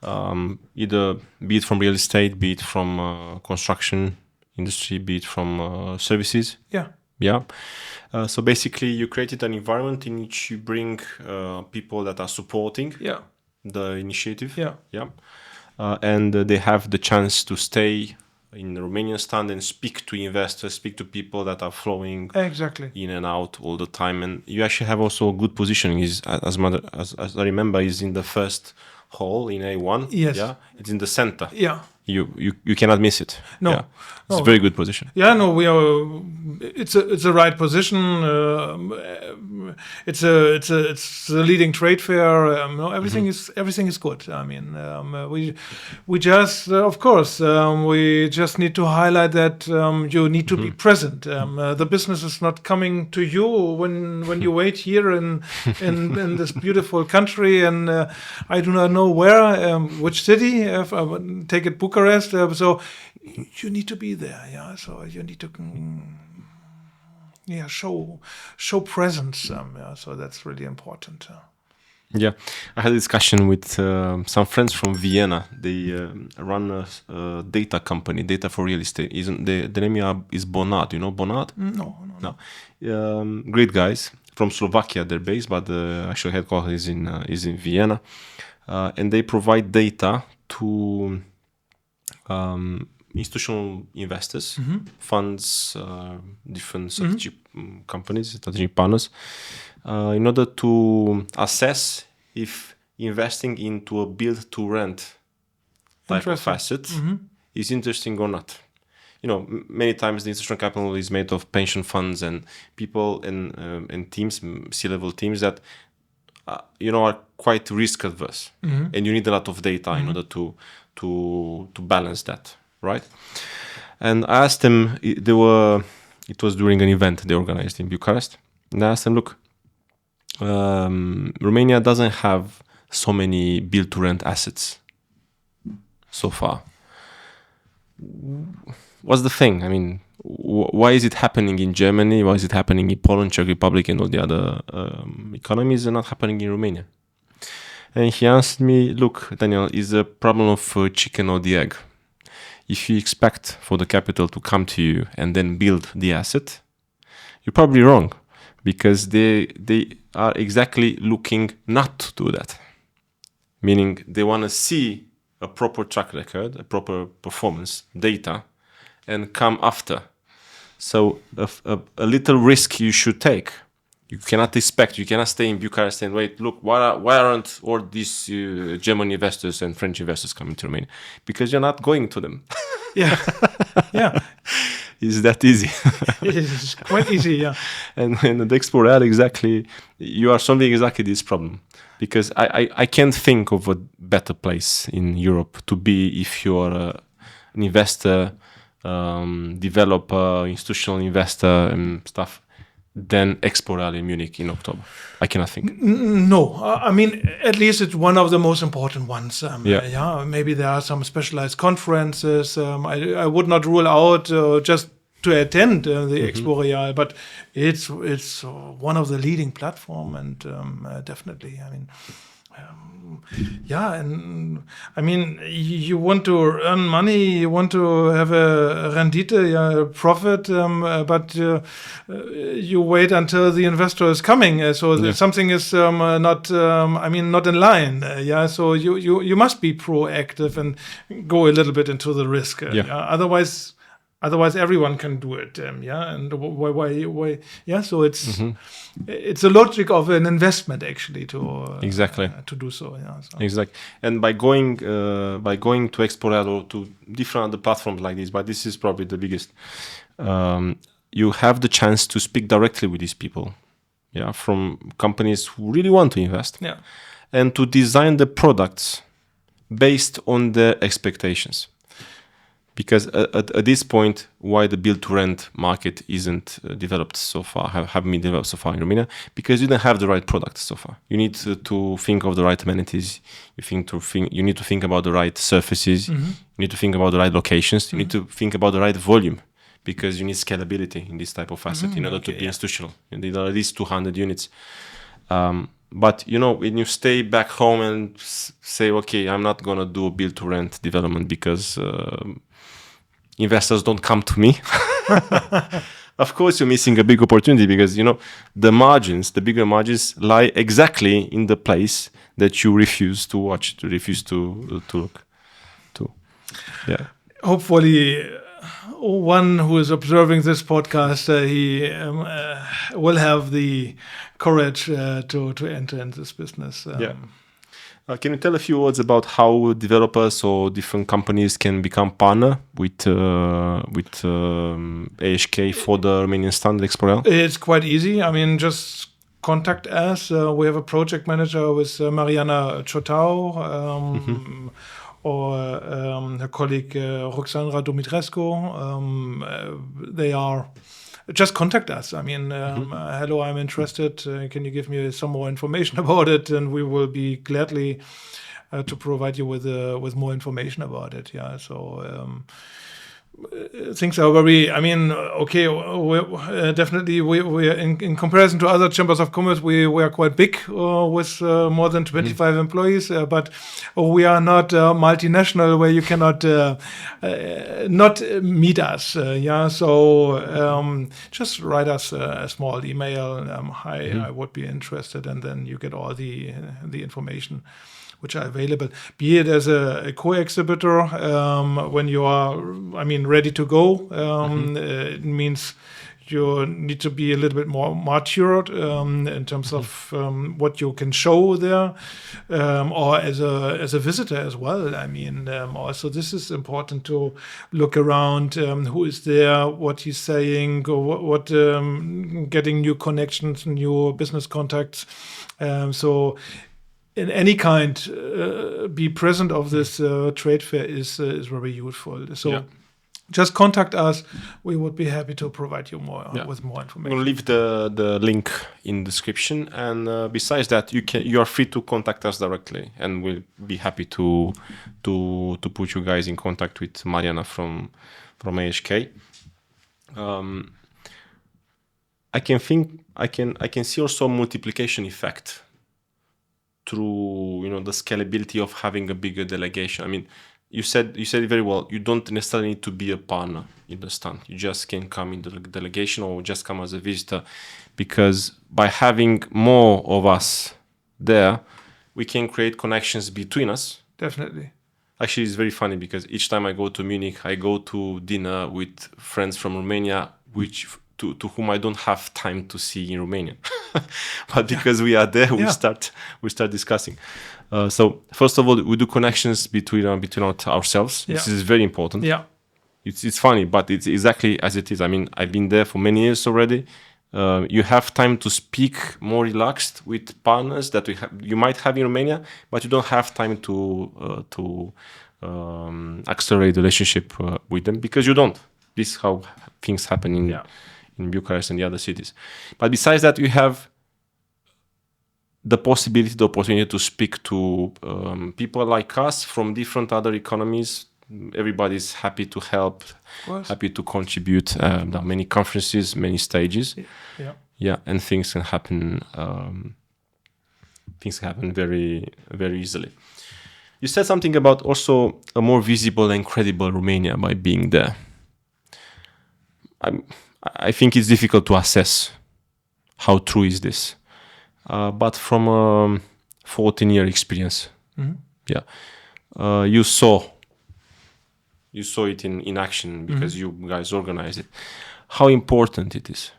either be it from real estate, be it from construction industry, be it from services. So basically, you created an environment in which you bring people that are supporting the initiative. And they have the chance to stay in the Romanian stand and speak to investors, speak to people that are flowing in and out all the time. And you actually have also a good positioning. As I remember, is in the first hall in A1. Yes. It's in the center. You cannot miss it. It's a very good position. We are. It's a right position. It's a leading trade fair. Everything is good. I mean, we just of course we just need to highlight that you need to be present. The business is not coming to you when you wait here in this beautiful country, and I do not know where, which city. If I would take it Bucharest. So you need to be there, So you need to, show presence. So that's really important. I had a discussion with some friends from Vienna. They run a data company, data for real estate. The name is Bonad. You know Bonad? No. Great guys from Slovakia. They're based, but the actual headquarters is in Vienna, and they provide data to institutional investors, funds, different strategic companies, strategic partners, in order to assess if investing into a build-to-rent type of asset is interesting or not. Many times the institutional capital is made of pension funds and people and teams, C-level teams that are quite risk adverse, and you need a lot of data in order to balance that, right? And I asked them, it was during an event they organized in Bucharest, and I asked them, look, Romania doesn't have so many build-to-rent assets so far. What's the thing? I mean, why is it happening in Germany? Why is it happening in Poland, Czech Republic, and all the other economies, and not happening in Romania? And he answered me, look, Daniel, it's a problem of chicken or the egg. If you expect for the capital to come to you and then build the asset, you're probably wrong, because they are exactly looking not to do that. Meaning they want to see a proper track record, a proper performance, data, and come after. So a little risk you should take. You cannot stay in Bucharest and wait, look, why aren't all these German investors and French investors coming to Romania? Because you're not going to them. Yeah. It's that easy. It is quite easy, yeah. And at Expo Real, exactly, you are solving exactly this problem. Because I can't think of a better place in Europe to be if you're an investor, developer, institutional investor and stuff than Expo Real in Munich in October. I cannot think. No, I mean, at least it's one of the most important ones. Yeah. Maybe there are some specialized conferences. I would not rule out just to attend the Expo Real, but it's one of the leading platform, and definitely, I mean, and I mean, you want to earn money, you want to have a rendite, a profit, but you wait until the investor is coming. So something is not in line. So you must be proactive and go a little bit into the risk. Otherwise, everyone can do it. And why? Yeah. So it's a logic of an investment actually to do so. Yeah. So. Exactly. And by going to Expo Real or to different other platforms like this, but this is probably the biggest. You have the chance to speak directly with these people, from companies who really want to invest, and to design the products based on their expectations. Because at this point, why the build-to-rent market isn't developed so far, haven't been developed so far in Romania, because you don't have the right product so far. You need to think of the right amenities. You need to think about the right surfaces. You need to think about the right locations. You need to think about the right volume, because you need scalability in this type of asset in order to be institutional. You need at least 200 units. But when you stay back home and say, okay, I'm not gonna do a build-to-rent development because investors don't come to me. Of course, you're missing a big opportunity, because the bigger margins lie exactly in the place that you refuse to watch, to refuse to look to. Yeah. Hopefully, one who is observing this podcast, he will have the courage to enter in this business. Can you tell a few words about how developers or different companies can become partner with AHK for the Romanian stand Expo Real? It's quite easy. I mean, just contact us. We have a project manager with Mariana Ciotau, or her colleague Roxandra Dumitrescu. They are. Just contact us. I mean, hello, I'm interested. Can you give me some more information about it? And we will be gladly to provide you with more information about it. Yeah. So things are very. I mean, okay, definitely we are in comparison to other chambers of commerce, we are quite big with more than 25 employees, but we are not multinational where you cannot not meet us. So just write us a small email. Hi, I would be interested, and then you get all the information which are available, be it as a co-exhibitor when you are, ready to go. It means you need to be a little bit more matured in terms of what you can show there, or as a visitor as well. Also this is important to look around, who is there, what he's saying, what getting new connections, new business contacts. So in any kind, be present of this trade fair is very useful. So just contact us. We would be happy to provide you with more information. We'll leave the link in the description, and besides that, you are free to contact us directly, and we'll be happy to put you guys in contact with Mariana from AHK. I can see also a multiplication effect through the scalability of having a bigger delegation. You said it very well. You don't necessarily need to be a partner in the stand. You just can come in the delegation or just come as a visitor, because by having more of us there, we can create connections between us. Definitely. Actually, it's very funny because each time I go to Munich, I go to dinner with friends from Romania, to whom I don't have time to see in Romanian. But because we are there, we start discussing. So first of all, we do connections between ourselves. This is very important. Yeah, it's funny, but it's exactly as it is. I've been there for many years already. You have time to speak more relaxed with partners that you might have in Romania, but you don't have time to accelerate the relationship with them, because you don't. This is how things happen in Bucharest and the other cities. But besides that, you have the opportunity to speak to people like us from different other economies. Everybody's happy to help, happy to contribute. There are many conferences, many stages. And things can happen. Things happen very, very easily. You said something about also a more visible and credible Romania by being there. I think it's difficult to assess how true is this, but from a 14-year experience, you saw it in action because you guys organized it. How important it is?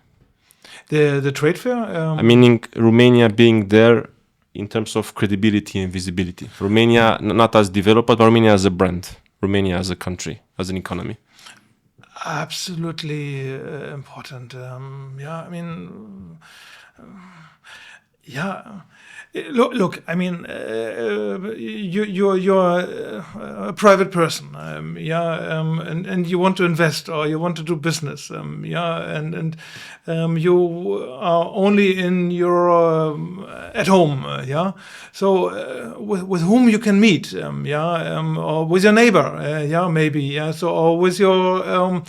The trade fair. Meaning Romania being there in terms of credibility and visibility. Romania not as developed, but Romania as a brand. Romania as a country, as an economy. Absolutely important. Look. You're a private person. And you want to invest or you want to do business. And you are only in your at home. So with whom you can meet. Or with your neighbor. Maybe. So or with your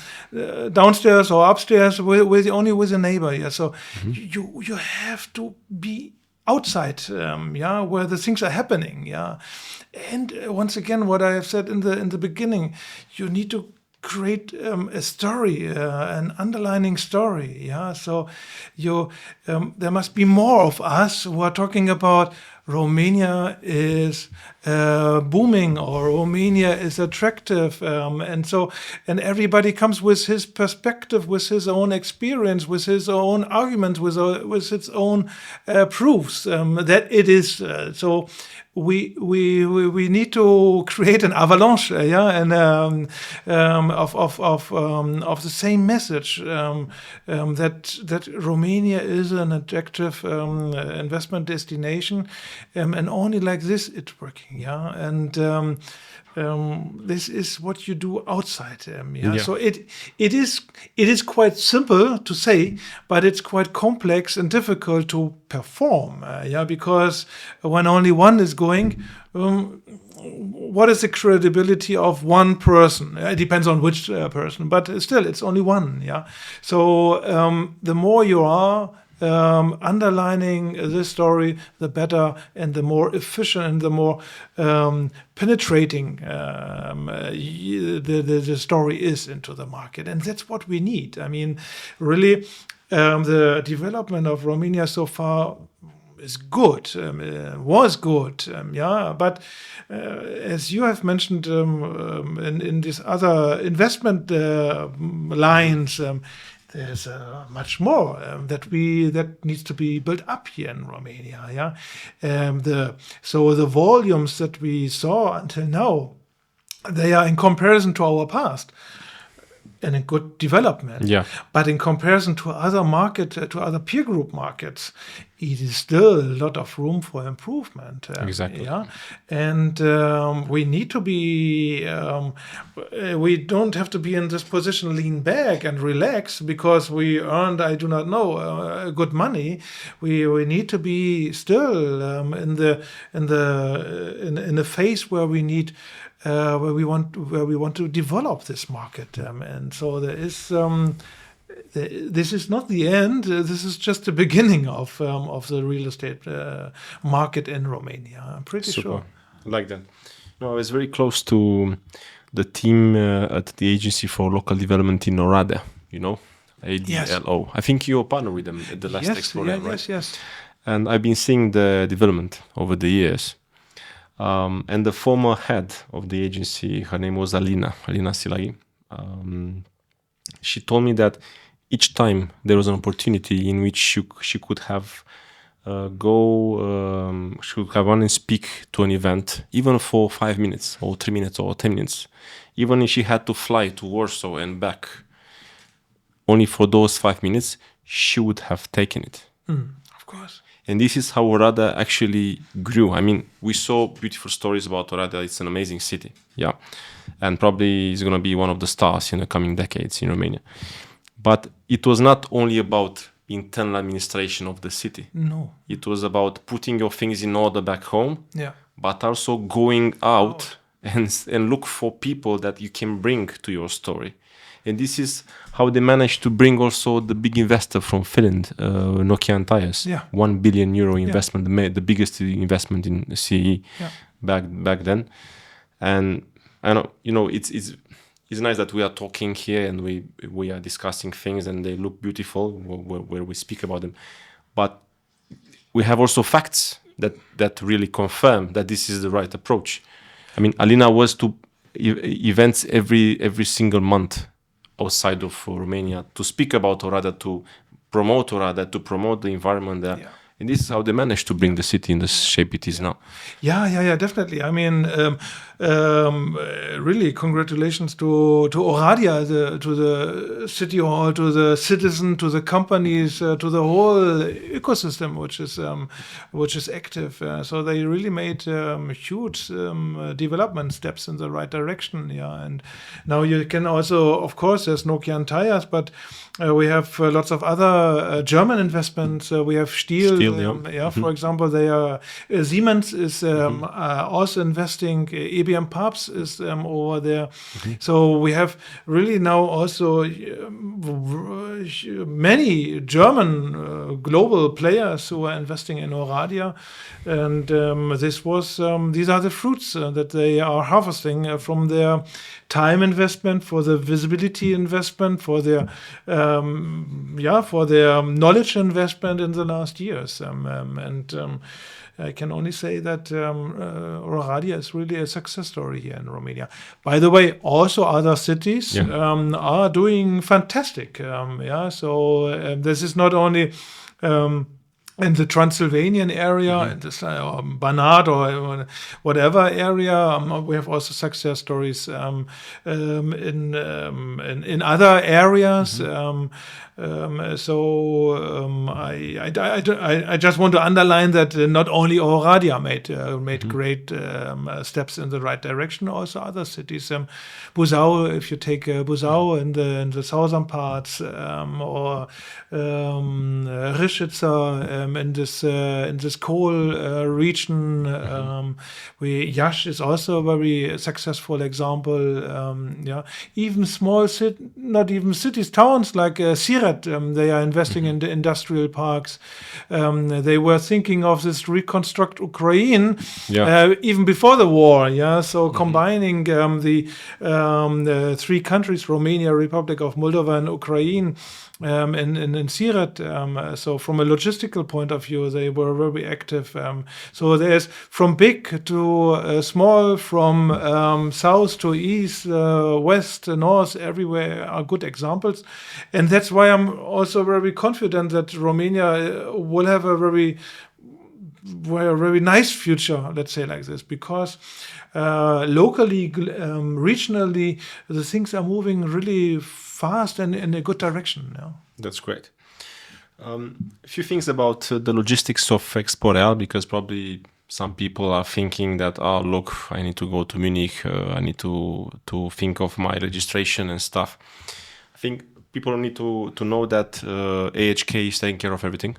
downstairs or upstairs with your neighbor. So you have to be outside, where the things are happening, and once again, what I have said in the beginning, you need to create a story, an underlining story, So there must be more of us who are talking about Romania is booming or Romania is attractive, and everybody comes with his perspective, with his own experience, with his own arguments, with its own proofs that it is so. We need to create an avalanche, and of the same message that Romania is an attractive investment destination. and only like this it's working. Yeah, and this is what you do outside. So it is quite simple to say, but it's quite complex and difficult to perform. Because when only one is going, what is the credibility of one person? It depends on which person, but still, it's only one. Yeah. So the more you are underlining this story, the better and the more efficient and the more penetrating the story is into the market. And that's what we need. I mean, really, the development of Romania so far is good, was good, but as you have mentioned in these other investment lines, there's much more that needs to be built up here in Romania. So the volumes that we saw until now, they are in comparison to our past and a good development. Yeah. But in comparison to other peer group markets, it is still a lot of room for improvement. Exactly. Yeah. And we need to be, we don't have to be in this position, lean back and relax because we earned, I do not know, good money. We need to be still in the phase where we need where we want to develop this market, and so there is. This is not the end. This is just the beginning of the real estate market in Romania. I'm pretty sure. I like that. No, I was very close to the team at the Agency for Local Development in Oradea. You know, ADLO. Yes. I think you're a partner with them at the last Expo Real, right? Yes. And I've been seeing the development over the years. And the former head of the agency, her name was Alina Silai. She told me that each time there was an opportunity in which she could have she could have gone and speak to an event, even for 5 minutes or 3 minutes or 10 minutes, even if she had to fly to Warsaw and back, only for those 5 minutes, she would have taken it. Of course. And this is how Oradea actually grew. I mean, we saw beautiful stories about Oradea. It's an amazing city, yeah. And probably it's going to be one of the stars in the coming decades in Romania. But it was not only about internal administration of the city. No. It was about putting your things in order back home, yeah. but also going out and look for people that you can bring to your story. And this is how they managed to bring also the big investor from Finland, Nokian Tires. Yeah. €1 billion investment, the biggest investment in CE back then. And I know, it's nice that we are talking here and we are discussing things and they look beautiful where we speak about them. But we have also facts that really confirm that this is the right approach. I mean, Alina was to events every single month outside of Romania to speak about Oradea, to promote Oradea, to promote the environment there. Yeah. And this is how they managed to bring the city in the shape it is now. Yeah, definitely. I mean, really, congratulations to Oradea, to the city hall, to the citizen, to the companies, to the whole ecosystem, which is active. So they really made huge development steps in the right direction. Yeah, and now you can also, of course, there's Nokian Tires, but we have lots of other German investments. We have Stihl. For example, they are Siemens is also investing. EBM Pubs is over there. So we have really now also many German global players who are investing in Oradea, and these are the fruits that they are harvesting from their time investment, for the visibility investment, for their knowledge investment in the last years. I can only say that Oradea is really a success story here in Romania. By the way, also other cities are doing fantastic. So this is not only in the Transylvanian area, in this Banat or whatever area. We have also success stories in other areas. I just want to underline that not only Oradea made great steps in the right direction, also other cities. Buzău, if you take Buzău in the southern parts, or Râșița in this coal region. Iași is also a very successful example. Even small not even cities, towns like Siret, they are investing in the industrial parks. They were thinking of this reconstruct Ukraine even before the war. So combining the three countries, Romania, Republic of Moldova, and Ukraine. In Siret, so from a logistical point of view, they were very active. So there's from big to small, from south to east, west, north, everywhere are good examples. And that's why I'm also very confident that Romania will have a very nice future, let's say like this, because locally, regionally, the things are moving really fast and in a good direction. That's great. A few things about the logistics of Expo Real, because probably some people are thinking that, look, I need to go to Munich, I need to think of my registration and stuff. I think people need to know that AHK is taking care of everything.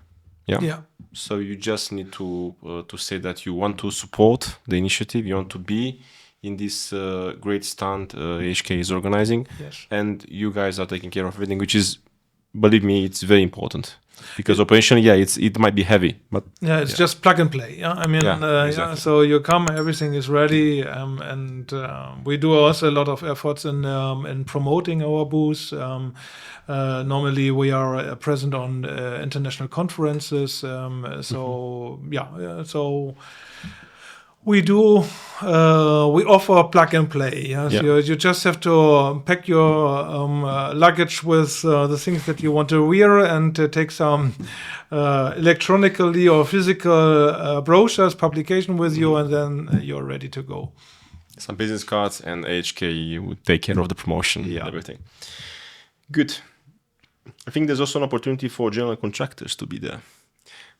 Yeah. So you just need to say that you want to support the initiative, you want to be in this great stand AHK is organizing, and you guys are taking care of everything, which is, believe me, it's very important. Because operationally, it might be heavy, but it's just plug and play. I mean, exactly. So you come, everything is ready, and we do also a lot of efforts in promoting our booth. Normally, we are present on international conferences. So we do. We offer plug and play. So you just have to pack your luggage with the things that you want to wear, and take some electronically or physical brochures, publication with you, and then you're ready to go. Some business cards, and AHK would take care of the promotion and everything. Good. I think there's also an opportunity for general contractors to be there,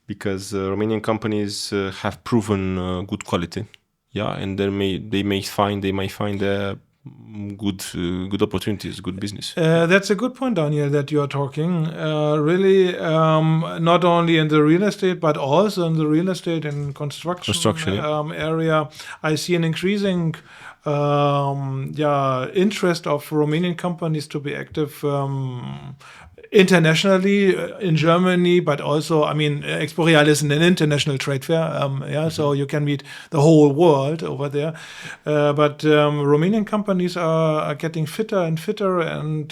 because Romanian companies have proven good quality, and they might find good opportunities, good business. That's a good point, Daniel, that you are talking. Really, not only in the real estate, but also in the real estate and construction area, I see an increasing interest of Romanian companies to be active internationally, in Germany, but also, I mean, Expo Real is an international trade fair, so you can meet the whole world over there. But Romanian companies are getting fitter and fitter, and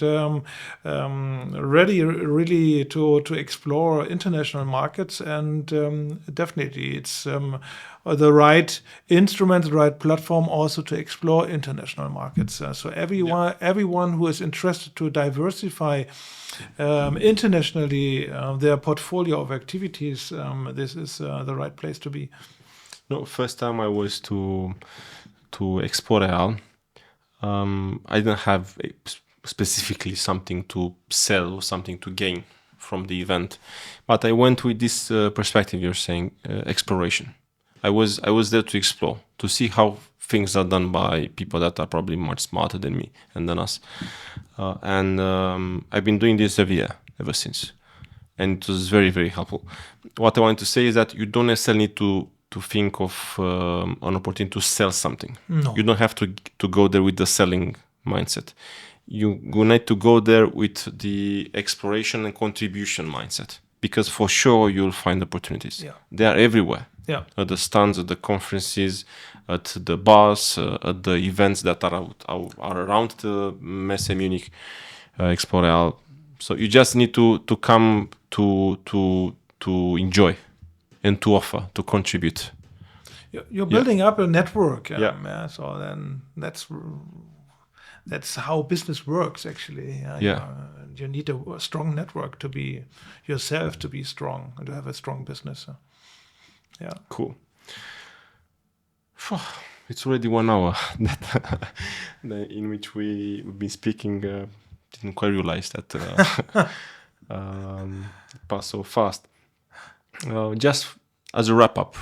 ready really to explore international markets, and definitely it's the right instrument, the right platform also to explore international markets. So everyone who is interested to diversify internationally their portfolio of activities, this is the right place to be. No, first time I was to Expo Real, I didn't have specifically something to sell or something to gain from the event, but I went with this perspective you're saying, exploration. I was there to explore, to see how things are done by people that are probably much smarter than me and than us. And I've been doing this every year, ever since. And it was very, very helpful. What I wanted to say is that you don't necessarily need to think of an opportunity to sell something. No. You don't have to go there with the selling mindset. You need to go there with the exploration and contribution mindset. Because for sure you'll find opportunities. They are everywhere. At the stands, at the conferences, at the bars, at the events that are around the Messe Munich, Expo Real. So you just need to come to enjoy and to offer, to contribute. You're building up a network. So then that's how business works, actually. You need a strong network to be yourself, to be strong, and to have a strong business. Yeah. Cool. It's already 1 hour in which we've been speaking. Didn't quite realize that it passed so fast. Just as a wrap up,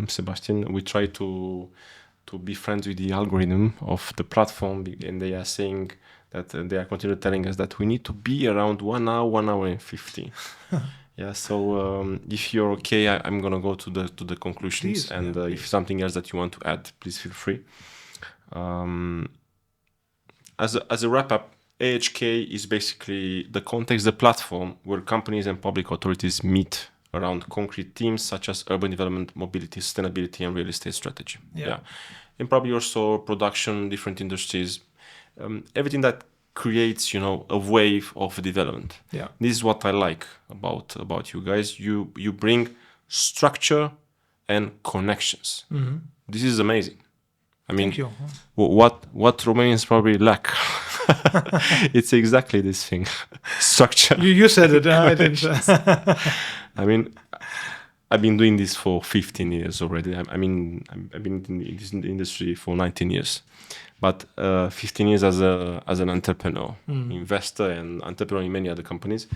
Sebastian, we try to be friends with the algorithm of the platform, and they are saying that they are continually telling us that we need to be around 1 hour, 1 hour and 50. Yeah. So if you're okay, I'm gonna go to the conclusions. Please, and if something else that you want to add, please feel free. As a wrap up, AHK is basically the context, the platform where companies and public authorities meet around concrete themes such as urban development, mobility, sustainability, and real estate strategy. Yeah. And probably also production, different industries, everything that creates, a wave of development. Yeah. This is what I like about you guys. You bring structure and connections. Mm-hmm. This is amazing. I mean, thank you. What Romanians probably lack. It's exactly this thing, structure. You said it. I didn't. I mean, I've been doing this for 15 years already. I've been in this industry for 19 years, but 15 years as an entrepreneur, investor, and entrepreneur in many other companies.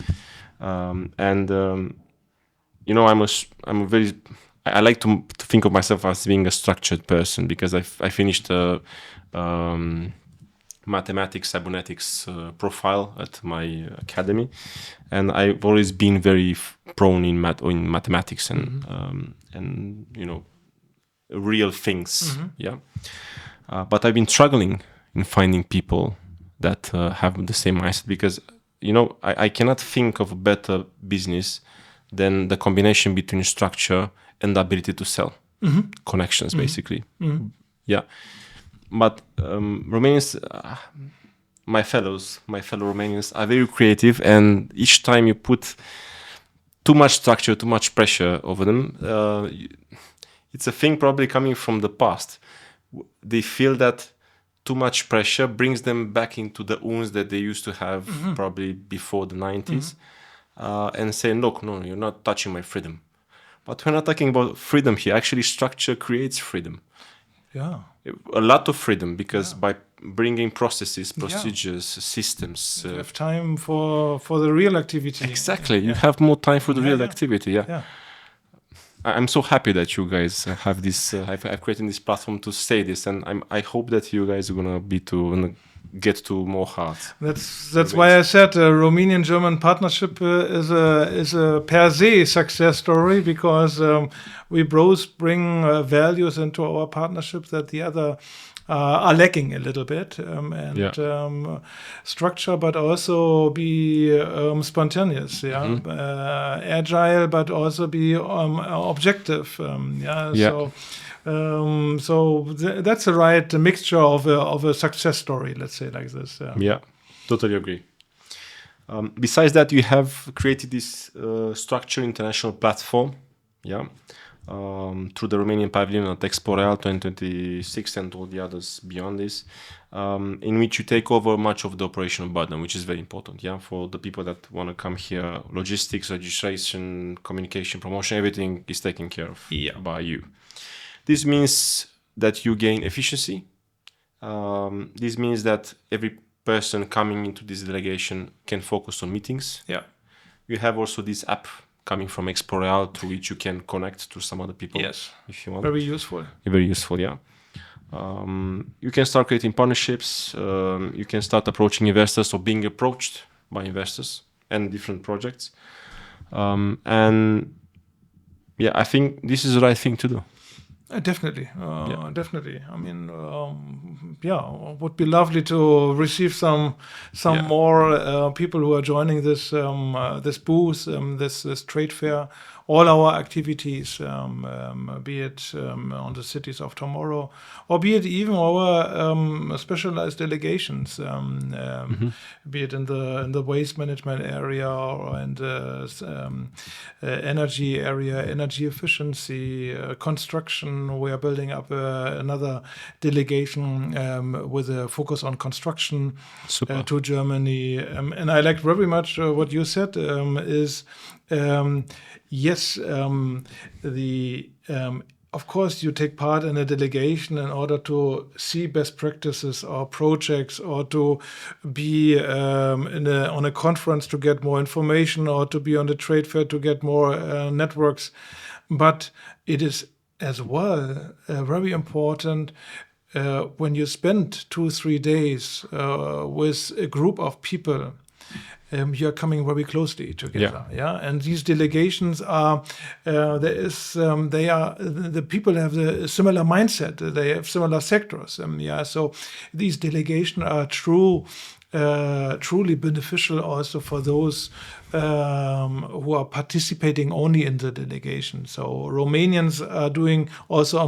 I like to think of myself as being a structured person because I finished mathematics, cybernetics profile at my academy, and I've always been very prone in mathematics and real things. Yeah, but I've been struggling in finding people that have the same mindset because I cannot think of a better business than the combination between structure and the ability to sell connections, basically. Yeah. But Romanians, my fellow Romanians are very creative, and each time you put too much structure, too much pressure over them, it's a thing probably coming from the past. They feel that too much pressure brings them back into the wounds that they used to have probably before the 90s, and say, look, no, you're not touching my freedom. But we're not talking about freedom here. Actually, structure creates freedom. Yeah. A lot of freedom because by bringing processes, procedures, systems. You have time for the real activity. Exactly. You have more time for the real activity. Yeah. I'm so happy that you guys have this. I've created this platform to say this, and I hope that you guys are gonna get to more hearts. That's why I said Romanian-German partnership is a per se success story because we both bring values into our partnership that the other are lacking a little bit, structure, but also be spontaneous, agile, but also be objective. So that's the right mixture of a success story, let's say like this. Yeah, totally agree. Besides that, you have created this structured international platform, through the Romanian pavilion at Expo Real 2026 and all the others beyond this, in which you take over much of the operational burden, which is very important, for the people that want to come here. Logistics, registration, communication, promotion, everything is taken care of by you. This means that you gain efficiency. This means that every person coming into this delegation can focus on meetings. Yeah. You have also this app coming from Expo Real through which you can connect to some other people. Yes. If you want. Very useful. Very useful, yeah. You can start creating partnerships. You can start approaching investors or being approached by investors and different projects. And I think this is the right thing to do. Definitely. I mean, would be lovely to receive some more people who are joining this this booth, this trade fair all our activities, be it on the cities of tomorrow, or be it even our specialized delegations, be it in the waste management area or in the energy area, energy efficiency, construction. We are building up another delegation with a focus on construction to Germany. And I like very much what you said is, yes, of course, you take part in a delegation in order to see best practices or projects, or to be on a conference to get more information, or to be on the trade fair to get more networks. But it is as well very important when you spend 2-3 days with a group of people. You are coming very closely together, and these delegations are the people have the similar mindset. They have similar sectors, So these delegations are truly beneficial also for those who are participating only in the delegation. So Romanians are doing also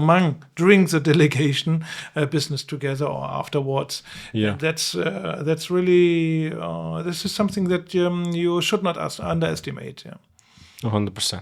during the delegation business together or afterwards. Yeah, That's really this is something that you should not underestimate. 100%.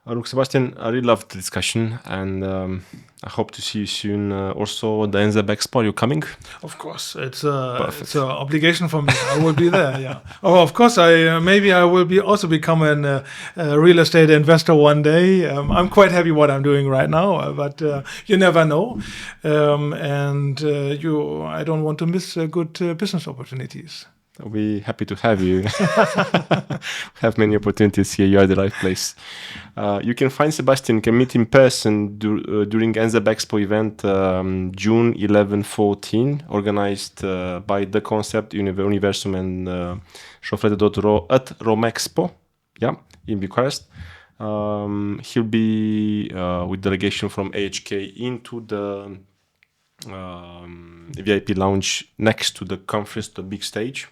Look, Sebastian, I really loved the discussion, and I hope to see you soon. Also, the NZB Expo, you're coming? Of course, it's an obligation for me. I will be there. Yeah. Oh, of course. I will also become a real estate investor one day. I'm quite happy what I'm doing right now, but you never know. I don't want to miss good business opportunities. I'll be happy to have you. Have many opportunities here. You are the right place. You can find Sebastian, you can meet in person during NZB Expo event June 11-14, organized by The Concept, Universum and Șofrede.ro at Romexpo, in Bucharest. He'll be with delegation from AHK into the VIP lounge next to the conference, the big stage.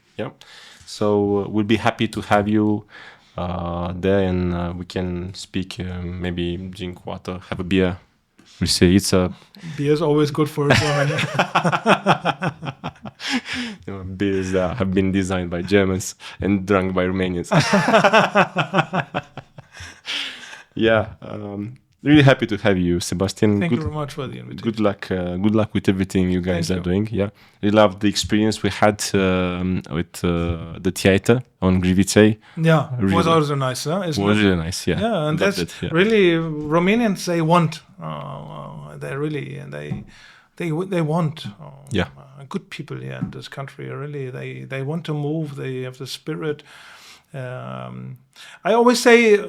So we'll be happy to have you there, and we can speak, maybe drink water, have a beer. We say beer is always good for Germany. Beers that have been designed by Germans and drunk by Romanians. Really happy to have you, Sebastian. Thank you very much for the invitation. Good luck with everything you guys are doing. We love the experience we had with the theater on Griviței. It was also nice, huh? It was really nice, and that's really Romanians. They want. They want. Good people here in this country. Really, they want to move. They have the spirit. I always say.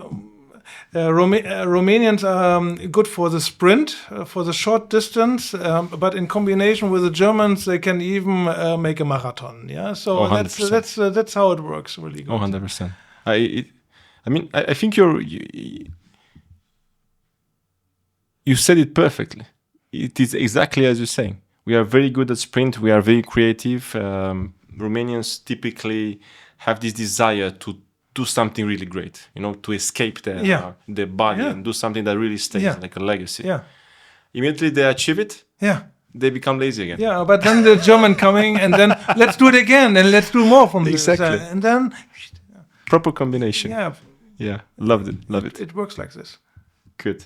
Romanians are good for the sprint, for the short distance, but in combination with the Germans, they can even make a marathon. So that's how it works. Really good. 100%. I think you said it perfectly. It is exactly as you're saying. We are very good at sprint. We are very creative. Romanians typically have this desire to do something really great, to escape their body and do something that really stays, like a legacy. Immediately they achieve it, they become lazy again. But then the German coming, and then let's do it again, and let's do more from this. Exactly. And then proper combination. Loved it. It works like this. Good.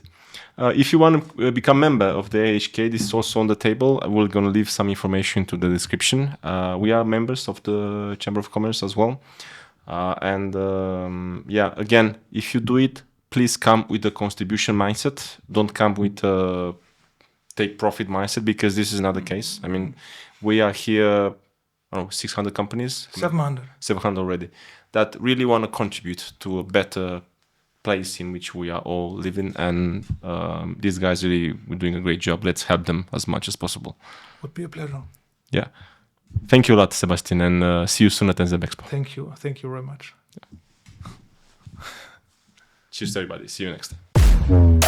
If you want to become member of the AHK, this is also on the table. We're going to leave some information to the description. We are members of the Chamber of Commerce as well. Again, if you do it, please come with a contribution mindset. Don't come with a take profit mindset, because this is not the case. I mean, we are here, 600 companies? 700. 700 already, that really want to contribute to a better place in which we are all living. And these guys really were doing a great job. Let's help them as much as possible. Would be a pleasure. Thank you a lot, Sebastian, and see you soon at NZB Expo. Thank you very much. Cheers, everybody. See you next time.